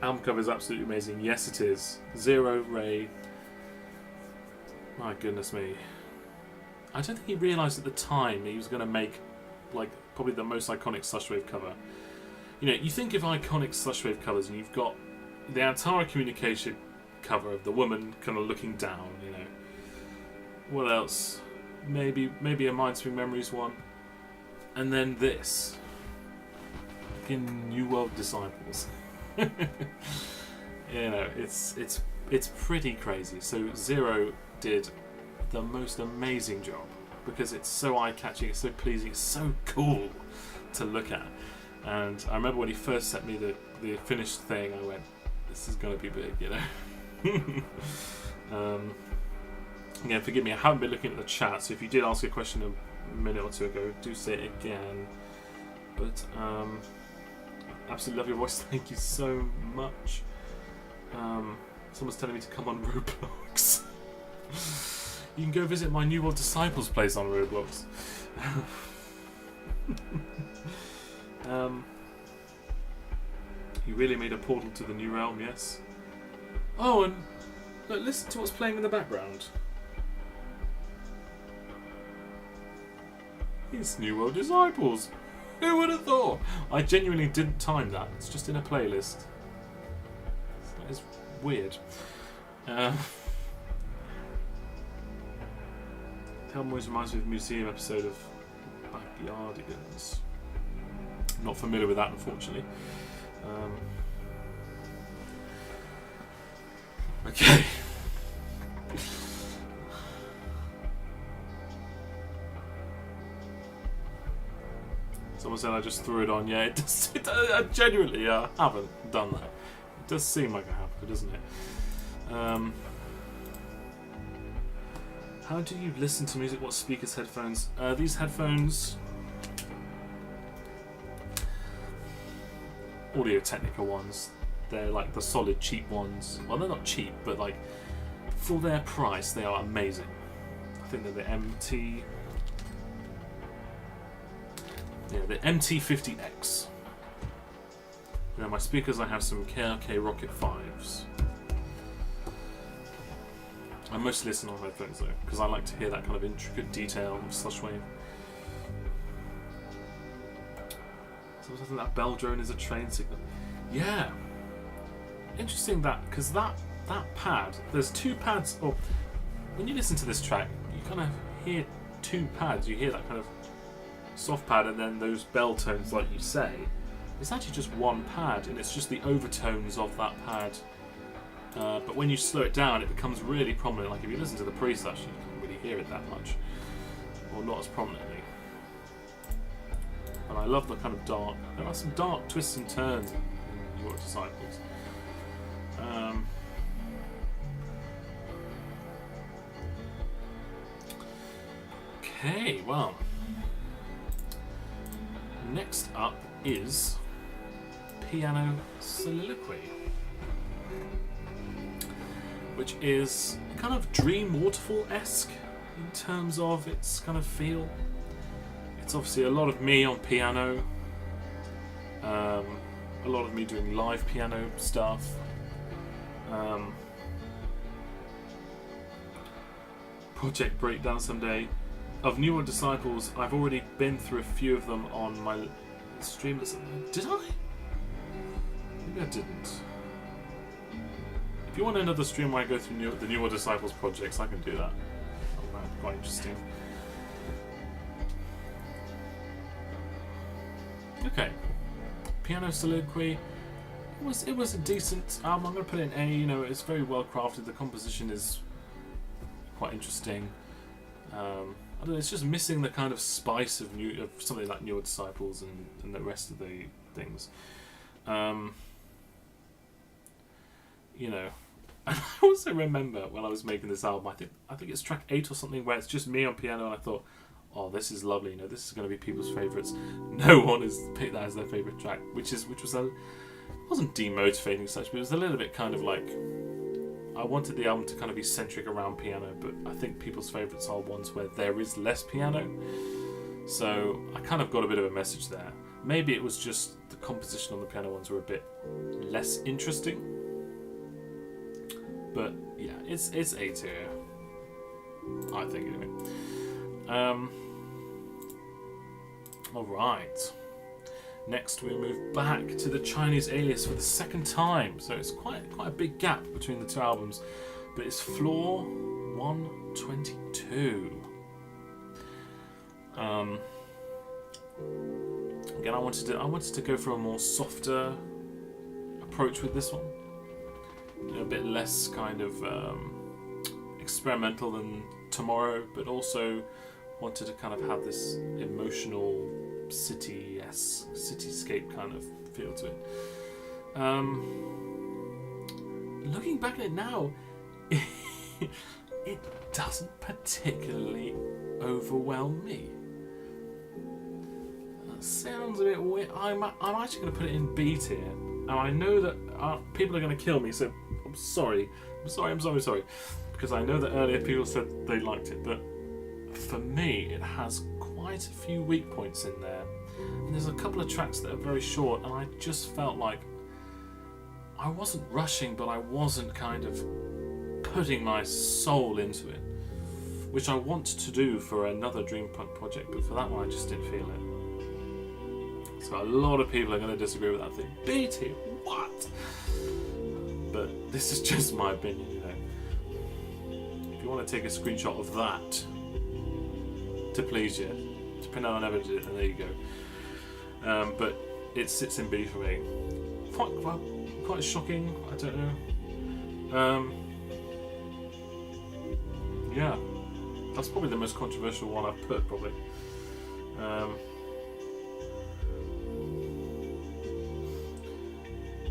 album cover is absolutely amazing. Yes, it is. Zero Ray. My goodness me. I don't think he realised at the time he was going to make, like, probably the most iconic Slushwave cover. You know, you think of iconic Slushwave covers, and you've got the Antara Communication cover of the woman kind of looking down. You know, what else? Maybe a Mindspring Memories one, and then this. Fucking New World Disciples. You know, it's pretty crazy. So Zero did the most amazing job because it's so eye-catching, it's so pleasing, it's so cool to look at. And I remember when he first sent me the finished thing, I went, this is going to be big, you know. Again, forgive me, I haven't been looking at the chat, so if you did ask a question a minute or two ago, do say it again. But absolutely love your voice, thank you so much. Someone's telling me to come on Roblox. You can go visit my New World Disciples place on Roblox. You really made a portal to the new realm, yes. Oh, and look, listen to what's playing in the background. It's New World Disciples. Who would have thought? I genuinely didn't time that. It's just in a playlist. That is weird. The album always reminds me of a museum episode of Backyardigans. Not familiar with that, unfortunately. Okay. Someone said I just threw it on. Yeah, it does. I genuinely haven't done that. It does seem like I have, doesn't it? How do you listen to music? What speakers, headphones? These headphones, Audio-Technica ones. They're like the solid cheap ones. Well, they're not cheap, but like for their price, they are amazing. I think they're the MT. Yeah, the MT50X. Now my speakers, I have some KRK Rocket 5s. I mostly listen on headphones though, because I like to hear that kind of intricate detail of Slushwave. So I think that bell drone is a train signal. Yeah. Interesting that, because that pad, there's two pads, or when you listen to this track, you kind of hear two pads. You hear that kind of soft pad and then those bell tones, like you say. It's actually just one pad, and it's just the overtones of that pad. But when you slow it down, it becomes really prominent. Like if you listen to the preset, you can't really hear it that much, or not as prominently. And I love the kind of dark. There are some dark twists and turns in Your Disciples. Okay, well. Next up is Piano Soliloquy, which is kind of Dream Waterfall-esque in terms of its kind of feel. It's obviously a lot of me on piano, a lot of me doing live piano stuff. Project breakdown someday. Of Newer Disciples, I've already been through a few of them on my stream. Did I? Maybe I didn't. If you want another stream where I go through the Newer Disciples projects, I can do that. Oh, that'd be quite interesting. Okay. Piano Soliloquy. It was a decent album. I'm going to put it in A. You know, it's very well crafted. The composition is quite interesting. I don't know, it's just missing the kind of spice of something like Newer Disciples and the rest of the things. You know, and I also remember when I was making this album, I think it's track 8 or something, where it's just me on piano, and I thought, oh, this is lovely. You know, this is going to be people's favourites. No one has picked that as their favourite track, which was it wasn't demotivating such, but it was a little bit kind of like, I wanted the album to kind of be centric around piano, but I think people's favourites are ones where there is less piano. So I kind of got a bit of a message there. Maybe it was just the composition on the piano ones were a bit less interesting. But yeah, it's A tier, I think anyway. Alright. Next we move back to the Chinese Alias for the second time, so it's quite a big gap between the two albums, but it's Floor 122. Again, I wanted to go for a more softer approach with this one, a bit less kind of experimental than Tomorrow, but also wanted to kind of have this emotional cityscape kind of feel to it. Looking back at it now, it doesn't particularly overwhelm me. That sounds a bit weird. I'm actually going to put it in B tier, and I know that people are going to kill me, so I'm sorry, because I know that earlier people said they liked it, but for me it has quite a few weak points in there, and there's a couple of tracks that are very short, and I just felt like I wasn't rushing, but I wasn't kind of putting my soul into it, which I want to do for another Dream Punk project, but for that one I just didn't feel it. So a lot of people are going to disagree with that thing. B tier, what? But this is just my opinion, you know. If you want to take a screenshot of that, to please you. To pretend I never did it, and there you go. But it sits in B for me. Quite shocking. I don't know. Yeah, that's probably the most controversial one I've put, probably.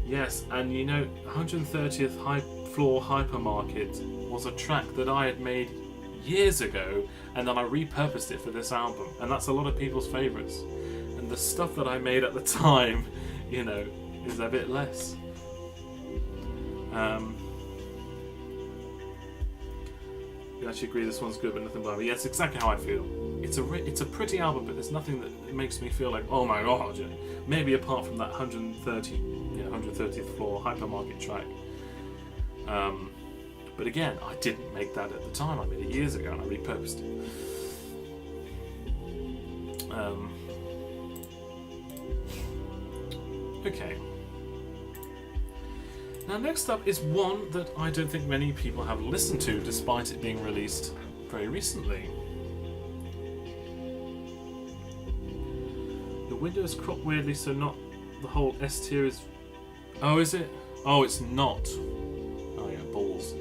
Yes, and you know, 130th High Floor Hypermarket was a track that I had made years ago, and then I repurposed it for this album, and that's a lot of people's favourites. And the stuff that I made at the time, you know, is a bit less. You actually agree this one's good, but nothing but me. Yeah, it's exactly how I feel. It's a pretty album, but there's nothing that makes me feel like, oh my god, you know. Maybe apart from that 130th Floor Hypermarket track. But again, I didn't make that at the time. I made it years ago, and I repurposed it. Okay. Now, next up is one that I don't think many people have listened to, despite it being released very recently. The window is cropped weirdly, so not the whole S tier is. Oh, is it? Oh, it's not. Oh, yeah, balls.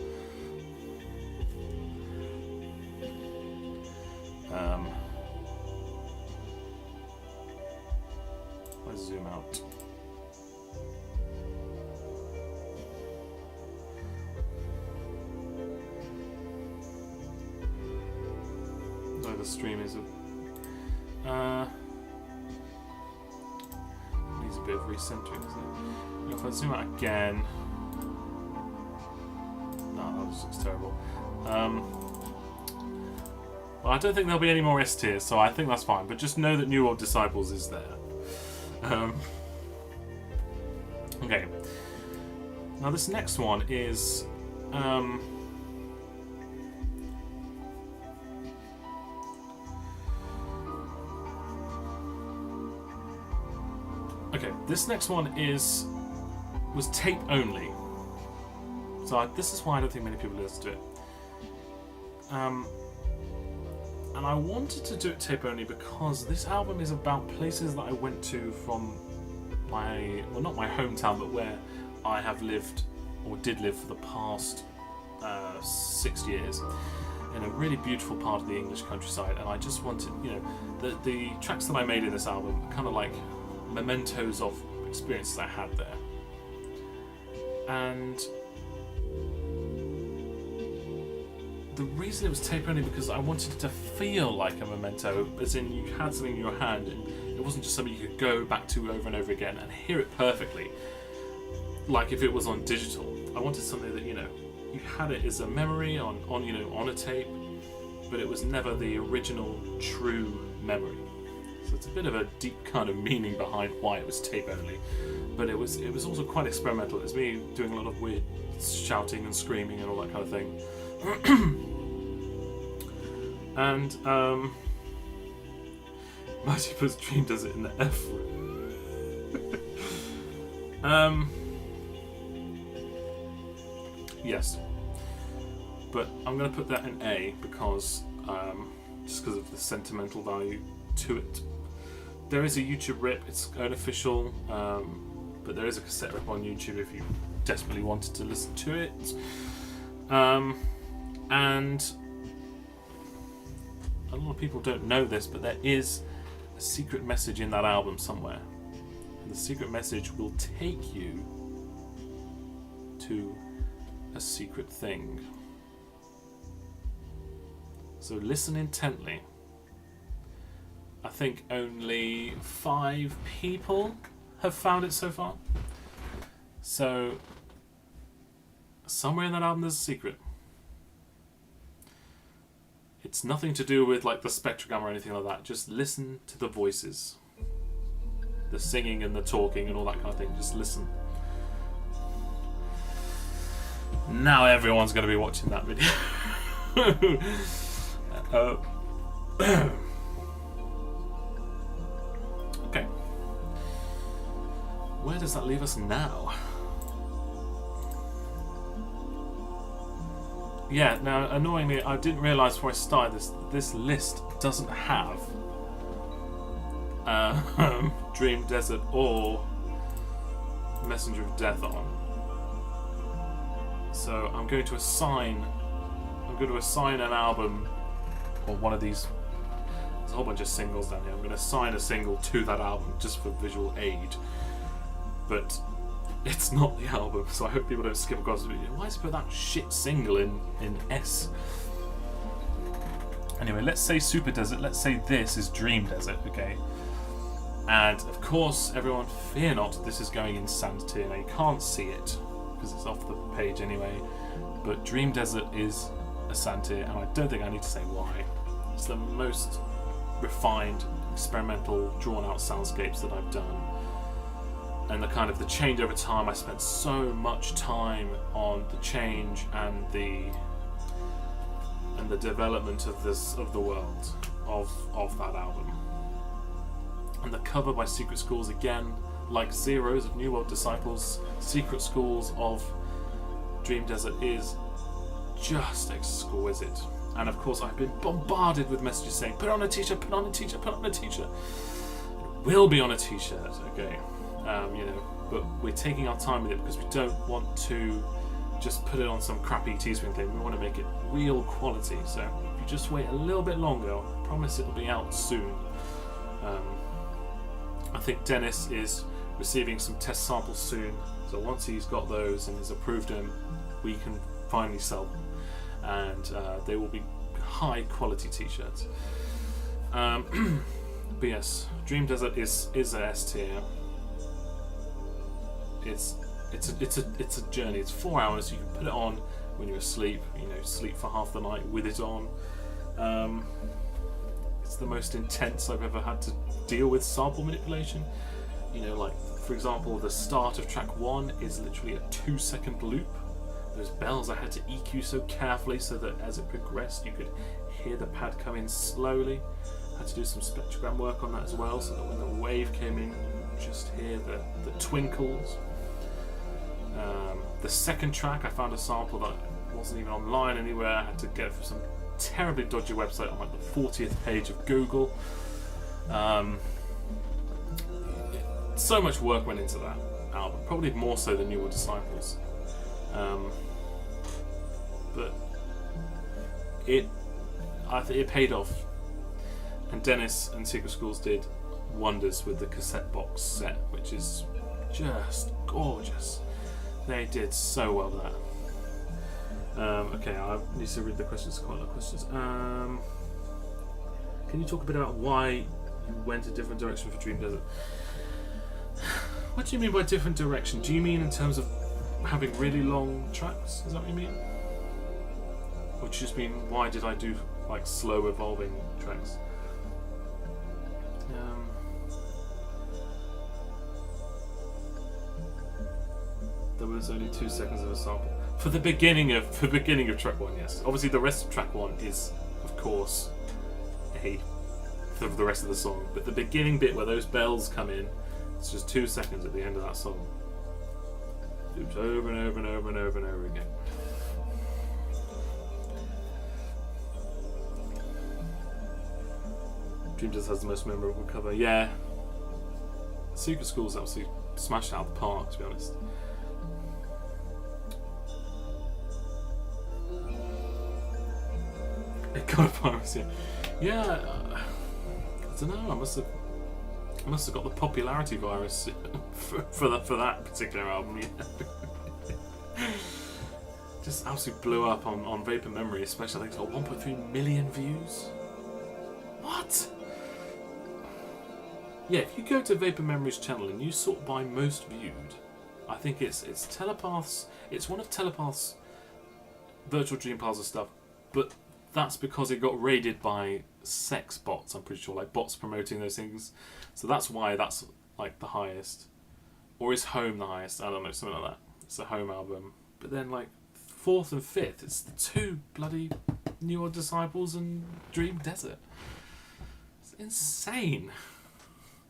Let's zoom out. No, the stream is needs a bit of recentering, doesn't it? If I zoom out again, no, that just looks terrible. Well, I don't think there'll be any more S tiers, so I think that's fine. But just know that New World Disciples is there. Okay. Now this next one is okay. This next one was tape only. So this is why I don't think many people listen to it. And I wanted to do it tape only because this album is about places that I went to from not my hometown, but where I have lived, or did live, for the past 6 years, in a really beautiful part of the English countryside. And I just wanted, you know, the tracks that I made in this album are kind of like mementos of experiences I had there. And the reason it was tape only because I wanted it to feel like a memento, as in you had something in your hand and it wasn't just something you could go back to over and over again and hear it perfectly, like if it was on digital. I wanted something that, you know, you had it as a memory on a tape, but it was never the original true memory. So it's a bit of a deep kind of meaning behind why it was tape only, but it was also quite experimental. It was me doing a lot of weird shouting and screaming and all that kind of thing. And Mighty Buzz Dream does it in the F. Yes, but I'm going to put that in A because just because of the sentimental value to it. There is a YouTube rip; it's unofficial, but there is a cassette rip on YouTube if you desperately wanted to listen to it. And a lot of people don't know this, but there is a secret message in that album somewhere. And the secret message will take you to a secret thing. So listen intently. I think only 5 people have found it so far. So somewhere in that album there's a secret. It's nothing to do with like the spectrogram or anything like that. Just listen to the voices, the singing and the talking and all that kind of thing. Just listen. Now everyone's going to be watching that video. Okay. Where does that leave us now? Yeah, now annoyingly, I didn't realise before I started this list doesn't have Dream Desert or Messenger of Death on. So I'm going to assign an album or one of these. There's a whole bunch of singles down here. I'm going to assign a single to that album just for visual aid. But it's not the album, so I hope people don't skip across the video. Why is it put that shit single in S? Anyway, let's say Super Desert. Let's say this is Dream Desert, okay? And of course, everyone, fear not, this is going in sand tier. Now you can't see it because it's off the page anyway. But Dream Desert is a sand tier, and I don't think I need to say why. It's the most refined, experimental, drawn-out soundscapes that I've done. And the kind of the change over time, I spent so much time on the change and the development of the world of that album. And the cover by Secret Schools, again, like Zeros of New World Disciples, Secret Schools of Dream Desert is just exquisite. And of course, I've been bombarded with messages saying, "Put on a t-shirt, put on a t-shirt, put on a t-shirt." It will be on a t-shirt, okay. But we're taking our time with it because we don't want to just put it on some crappy Teespring thing. We want to make it real quality. So if you just wait a little bit longer, I promise it'll be out soon. I think Dennis is receiving some test samples soon. So once he's got those and has approved them, we can finally sell them, and they will be high quality t-shirts. But yes, Dream Desert is a S tier. It's a journey. It's 4 hours. You can put it on when you're asleep. Sleep for half the night with it on. It's the most intense I've ever had to deal with sample manipulation. Like for example, the start of track 1 is literally a 2-second loop. Those bells I had to EQ so carefully so that as it progressed, you could hear the pad come in slowly. I had to do some spectrogram work on that as well, so that when the wave came in, you could just hear the twinkles. The second track, I found a sample that wasn't even online anywhere. I had to get it from some terribly dodgy website on like the 40th page of Google. So much work went into that album, probably more so than New World Disciples. But I think it paid off. And Dennis and Secret Schools did wonders with the cassette box set, which is just gorgeous. They did so well with that. Okay, I need to read the questions. Quite a lot of questions. Can you talk a bit about why you went a different direction for Dream Desert? What do you mean by different direction? Do you mean in terms of having really long tracks? Is that what you mean? Or do you just mean why did I do like slow evolving tracks? There was only 2 seconds of a sample for the beginning of track 1. Yes, obviously the rest of track 1 is, of course, for the rest of the song. But the beginning bit where those bells come in, it's just 2 seconds at the end of that song. Loops over and over and over and over and over again. Dream just has the most memorable cover. Yeah, Secret Schools absolutely smashed it out of the park, to be honest. It got a virus, yeah. Yeah, I don't know. I must have got the popularity virus for that particular album. Yeah. Just absolutely blew up on Vapor Memory, especially. I think it's got 1.3 million views. What? Yeah, if you go to Vapor Memory's channel and you sort by most viewed, I think it's Telepath's. It's one of Telepath's Virtual Dream Plaza stuff, but that's because it got raided by sex bots, I'm pretty sure, like bots promoting those things. So that's why that's like the highest. Or is Home the highest? I don't know, something like that. It's a Home album. But then like 4th and 5th, it's the 2 bloody New World Disciples and Dream Desert. It's insane.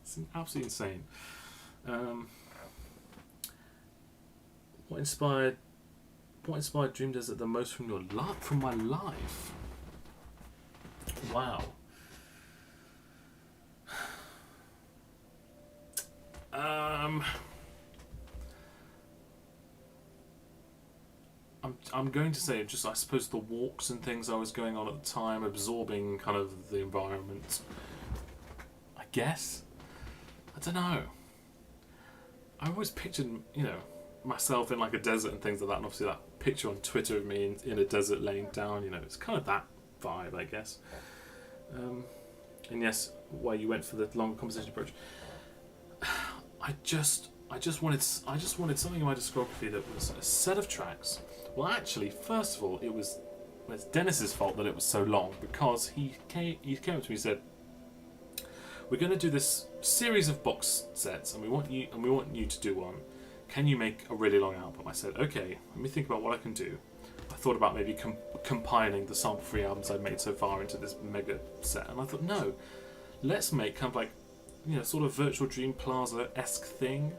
It's absolutely insane. What inspired What inspired Dream Desert the most from from my life? Wow. I'm going to say just, I suppose, the walks and things I was going on at the time, absorbing kind of the environment. I guess. I don't know. I always pictured, myself in like a desert and things like that, and obviously that picture on Twitter of me in a desert laying down, it's kind of that vibe, I guess. And yes, why you went for the longer conversation approach. I just wanted something in my discography that was a set of tracks. Well, actually, first of all, it's Dennis's fault that it was so long, because he came up to me and said, "We're going to do this series of box sets, and we want you to do one. Can you make a really long album?" I said, "Okay, let me think about what I can do." I thought about maybe compiling the sample-free albums I've made so far into this mega set, and I thought, no, let's make kind of like, sort of Virtual Dream Plaza-esque thing.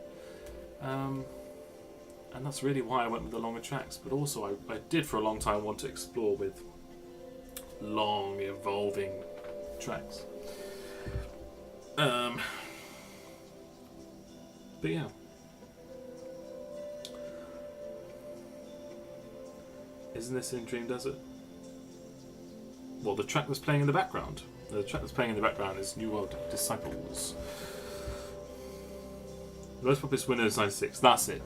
And that's really why I went with the longer tracks. But also, I did for a long time want to explore with long, evolving tracks. But yeah. Isn't this in Dream Desert? Well, the track that's playing in the background. The track that's playing in the background is New World Disciples. The most popular is Windows 96. That's it.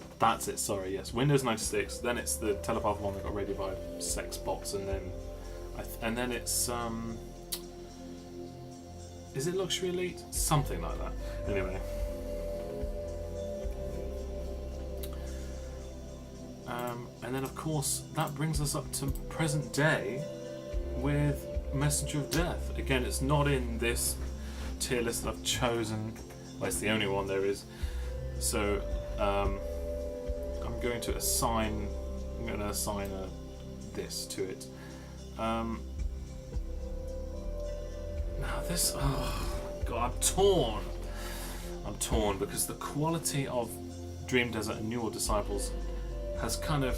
Sorry, yes, Windows 96. Then it's the Telepath one that got Radio Vibe, Sex Bots, and then it's is it Luxury Elite? Something like that. Anyway. And then of course that brings us up to present day with Messenger of Death. Again, it's not in this tier list that I've chosen. Well, it's the only one there is. So I'm going to assign this to it. Now this, oh god, I'm torn because the quality of Dream Desert and New World Disciples has kind of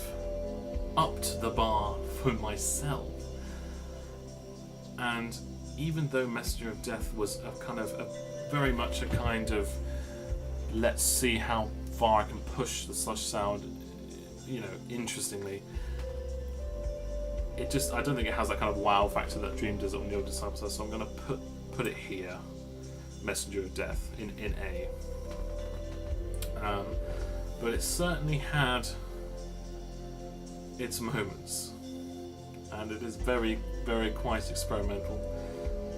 upped the bar for myself. And even though Messenger of Death was very much a kind of, let's see how far I can push the slush sound, interestingly, I don't think it has that kind of wow factor that Dream Desert or New World Disciples has, so I'm going to put it here, Messenger of Death, in A. But it certainly had its moments, and it is very, very quite experimental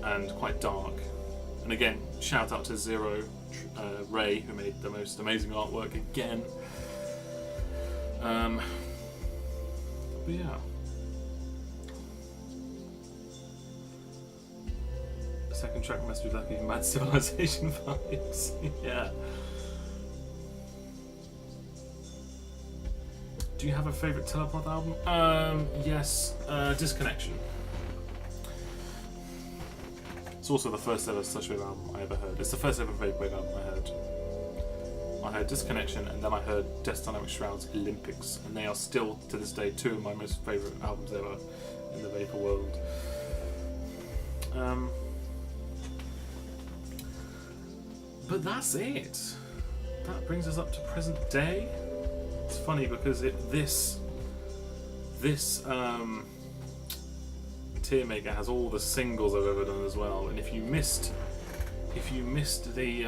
and quite dark. And again, shout out to Zero Ray, who made the most amazing artwork again. But yeah. The second track must be like Mad Civilization vibes. Yeah. Do you have a favourite Telepath album? Yes, Disconnection. It's also the first ever Slush Wave album I ever heard. It's the first ever Vaporwave album I heard. I heard Disconnection, and then I heard Death Dynamic Shroud's Olympics, and they are still, to this day, two of my most favourite albums ever in the Vapor world. But that's it. That brings us up to present day. It's funny because this tier maker has all the singles I've ever done as well, and if you missed the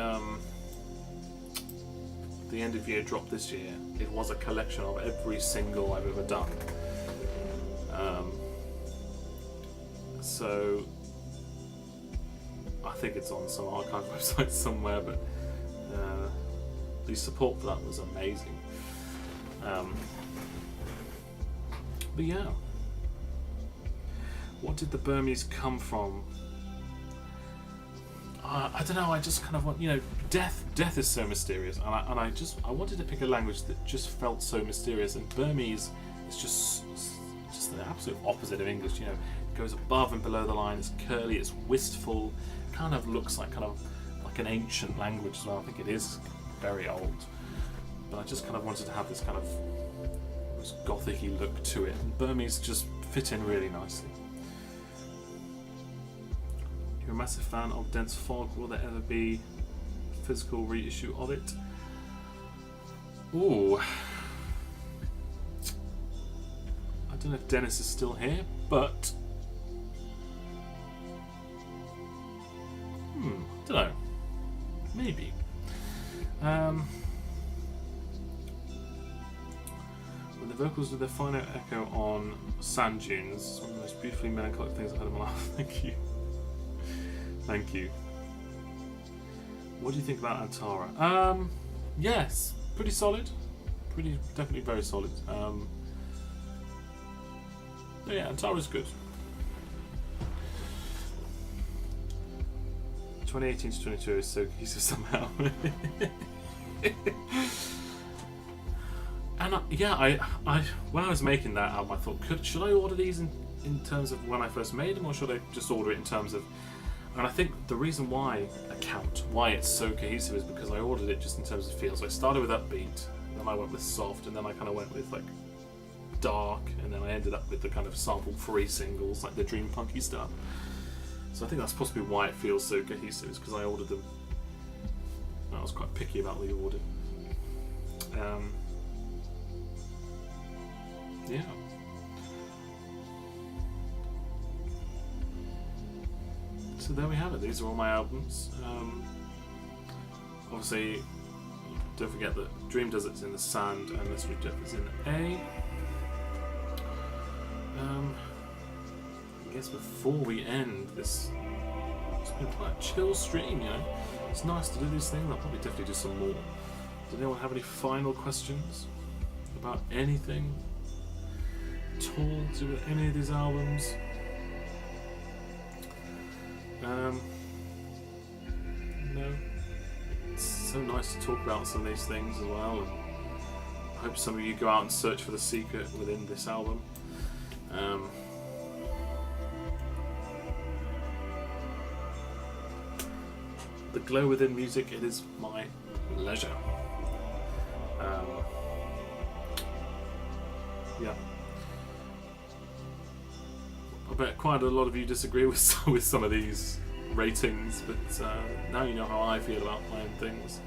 end of year drop this year, it was a collection of every single I've ever done. So I think it's on some archive website somewhere, but the support for that was amazing. But yeah, what did the Burmese come from? I don't know. I just kind of want, death is so mysterious, and I wanted to pick a language that just felt so mysterious. And Burmese is just the absolute opposite of English. It goes above and below the line. It's curly. It's wistful. Kind of looks like an ancient language as well. I think it is very old. But I just kind of wanted to have this kind of almost gothic-y look to it. And Burmese just fit in really nicely. You're a massive fan of Dense Fog. Will there ever be a physical reissue of it? Ooh. I don't know if Dennis is still here, but I don't know. Maybe. When the vocals with their fine echo on Sand Dunes, one of the most beautifully melancholic things I've heard in my life. Thank you. Thank you. What do you think about Antara? Yes, pretty solid. Definitely very solid. Yeah, Antara's good. 2018 to 22 is so cohesive somehow. And I when I was making that album, I thought, should I order these in terms of when I first made them, or should I just order it in terms of? And I think the reason why it's so cohesive is because I ordered it just in terms of feel. So I started with upbeat, then I went with soft, and then I kind of went with like dark, and then I ended up with the kind of sample-free singles, like the dream punky stuff. So I think that's possibly why it feels so cohesive, is because I ordered them. I was quite picky about the order. Yeah. So there we have it. These are all my albums. Obviously, don't forget that Dream Desert's in the sand and Mystery Death is in A. I guess before we end this, it's been quite a chill stream, you know. It's nice to do these things. I'll probably definitely do some more. Does anyone have any final questions about anything at all to do with any of these albums? No. It's so nice to talk about some of these things as well, and I hope some of you go out and search for the secret within this album. The glow within music, it is my pleasure. Yeah. I bet quite a lot of you disagree with some of these ratings, but now you know how I feel about my own things.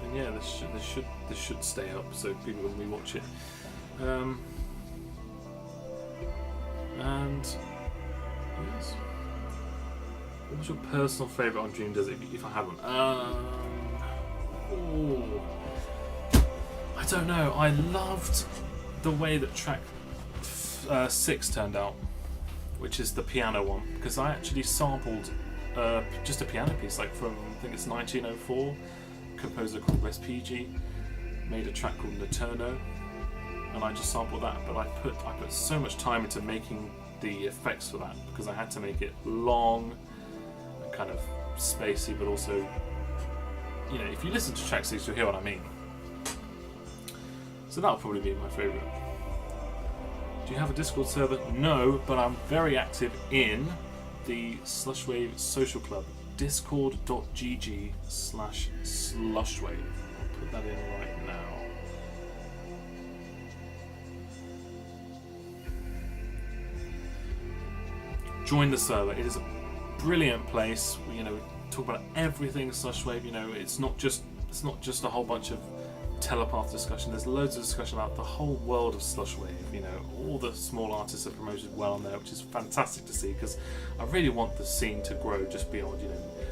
And yeah, this should stay up so people can rewatch it. And yes, what was your personal favourite on Dream Desert if I had one? I don't know. I loved the way that track 6 turned out, which is the piano one, because I actually sampled just a piano piece, like from I think it's 1904. A composer called Respighi made a track called Noturno, and I just sampled that. But I put so much time into making the effects for that, because I had to make it long, and kind of spacey, but also, you know, if you listen to track 6, you'll hear what I mean. So that'll probably be my favourite. Do you have a Discord server? No, but I'm very active in the Slushwave social club, discord.gg/slushwave. I'll put that in right now. Join the server. It is a brilliant place. We talk about everything Slushwave. It's not just a whole bunch of telepath discussion. There's loads of discussion about the whole world of Slushwave. All the small artists are promoted well on there, which is fantastic to see, because I really want the scene to grow just beyond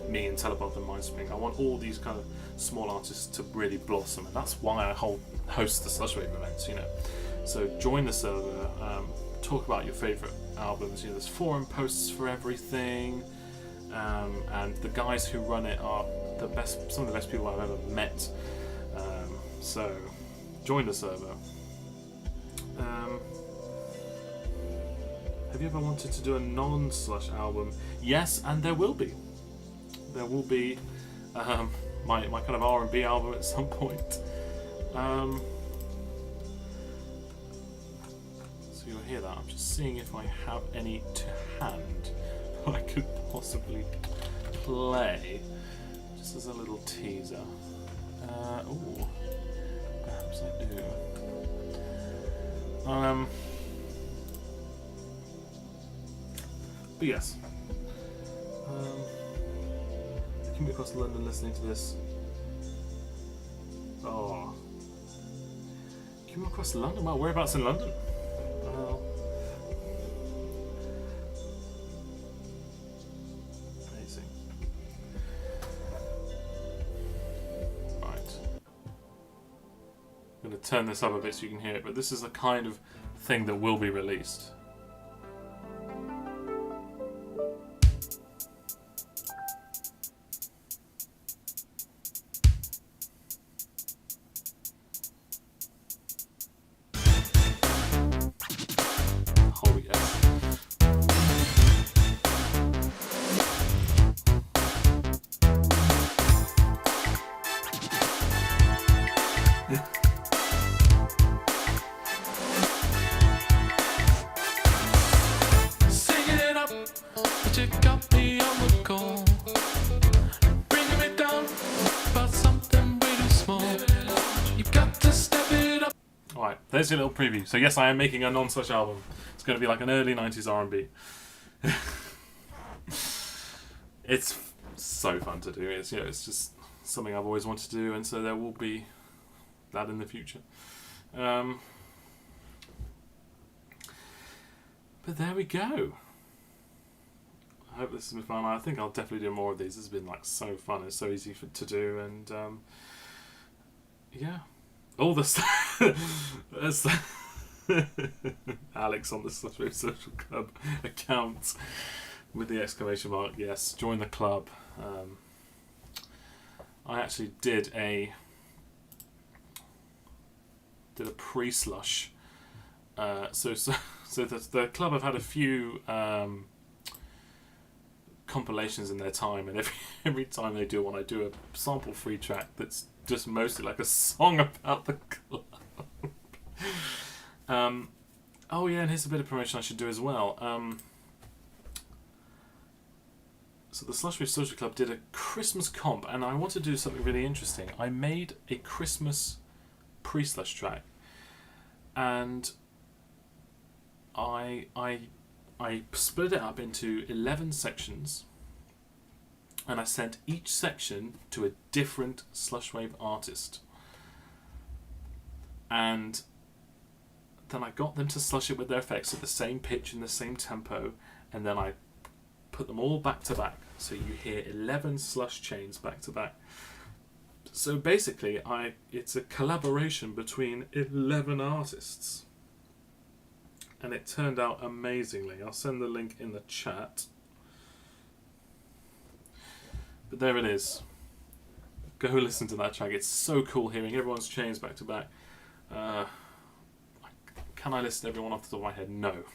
me and Telepath and Mindspring. I want all these kind of small artists to really blossom, and that's why I host the Slushwave events. So join the server, talk about your favourite albums. There's forum posts for everything, and the guys who run it are some of the best people I've ever met. So join the server. Have you ever wanted to do a non-Slush album? Yes, and there will be. There will be my kind of R&B album at some point. So you'll hear that. I'm just seeing if I have any to hand that I could possibly play. This is a little teaser. Oh, perhaps I do. But yes. Coming across London listening to this. Oh. Coming across London? Well, whereabouts in London? Well. Amazing. Right. I'm going to turn this up a bit so you can hear it, but this is the kind of thing that will be released. Oh yes. Singing it up, but you got me on the go. Bringing me down about something way too small. You've got to step it up. Alright, there's your little preview. So yes, I am making a non-such album. It's going to be like an early 90s R&B. It's so fun to do. It's, you know, it's just something I've always wanted to do, and so there will be that in the future. But there we go. I hope this has been fun. I think I'll definitely do more of these. This has been like so fun. It's so easy to do, and yeah, all the stuff. Alex on the Slushwave Social Club account with the exclamation mark. Yes, join the club. I actually did a pre-slush. So the club have had a few compilations in their time, and every time they do one, I do a sample free track that's just mostly like a song about the club. Oh yeah, and here's a bit of promotion I should do as well. So the Slushwave Social Club did a Christmas comp, and I want to do something really interesting. I made a Christmas pre-slush track, and I split it up into 11 sections, and I sent each section to a different Slushwave artist, and then I got them to slush it with their effects at the same pitch and the same tempo, and then I put them all back to back, so you hear 11 slush chains back to back. So basically, it's a collaboration between 11 artists, and it turned out amazingly. I'll send the link in the chat. But there it is. Go listen to that track. It's so cool hearing everyone's chains back to back. Can I list everyone off the top of my head? No.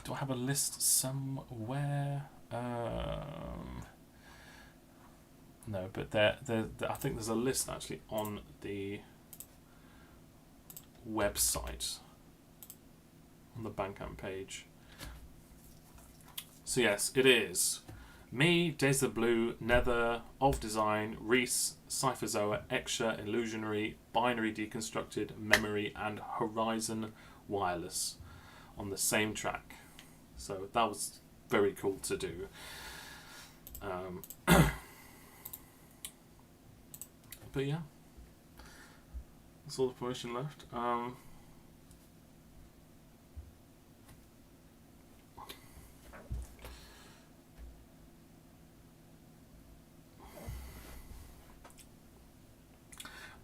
Do I have a list somewhere? No, but I think there's a list actually on the website, on the Bandcamp page. So yes, it is me, Days of Blue, Nether, Of Design, Reese, Cypherzoa, Extra, Illusionary, Binary Deconstructed, Memory, and Horizon Wireless on the same track. So that was very cool to do. But yeah, that's all the promotion left.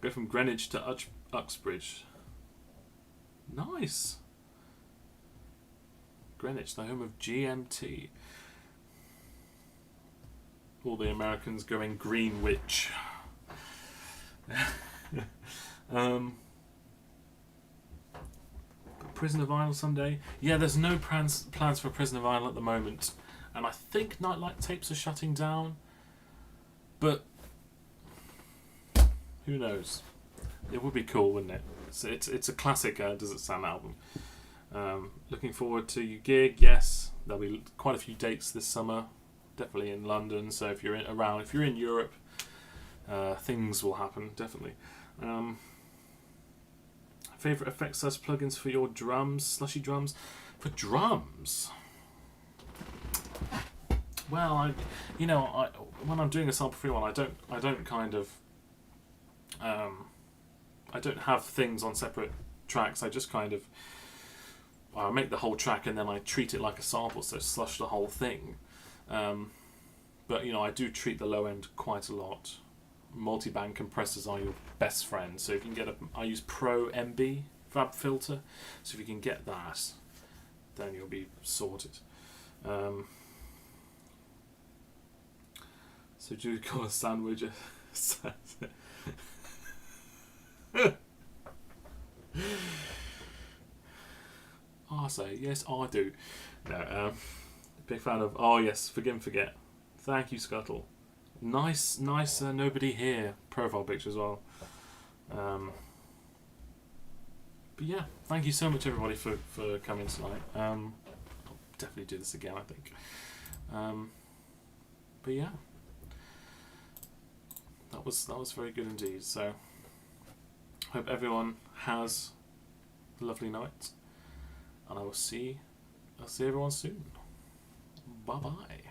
Go from Greenwich to Uxbridge. Nice. Greenwich, the home of GMT. All the Americans going Greenwich. Prison of Vinyl someday. Yeah, there's no plans for Prison of Vinyl at the moment, and I think Nightlight Tapes are shutting down. But who knows? It would be cool, wouldn't it? It's a classic Does It Sound album. Looking forward to your gig. Yes, there'll be quite a few dates this summer. definitely in London. So if you're if you're in Europe, things will happen definitely. Favorite effects / plugins for your drums, slushy drums. For drums, well, when I'm doing a sample-free one, I don't kind of, I don't have things on separate tracks. I just kind of, I make the whole track and then I treat it like a sample, so slush the whole thing. But I do treat the low end quite a lot. Multi-band compressors are your best friend. So if you can get I use Pro MB Fab filter. So if you can get that, then you'll be sorted. So do you call a sandwich I say yes, I do. No, big fan of. Oh yes, Forgive and Forget. Thank you, Scuttle. Nice. Nobody here profile picture as well. But yeah, thank you so much everybody for coming tonight. I'll definitely do this again, I think. But yeah, that was very good indeed. So hope everyone has a lovely night, and I'll see everyone soon. Bye bye.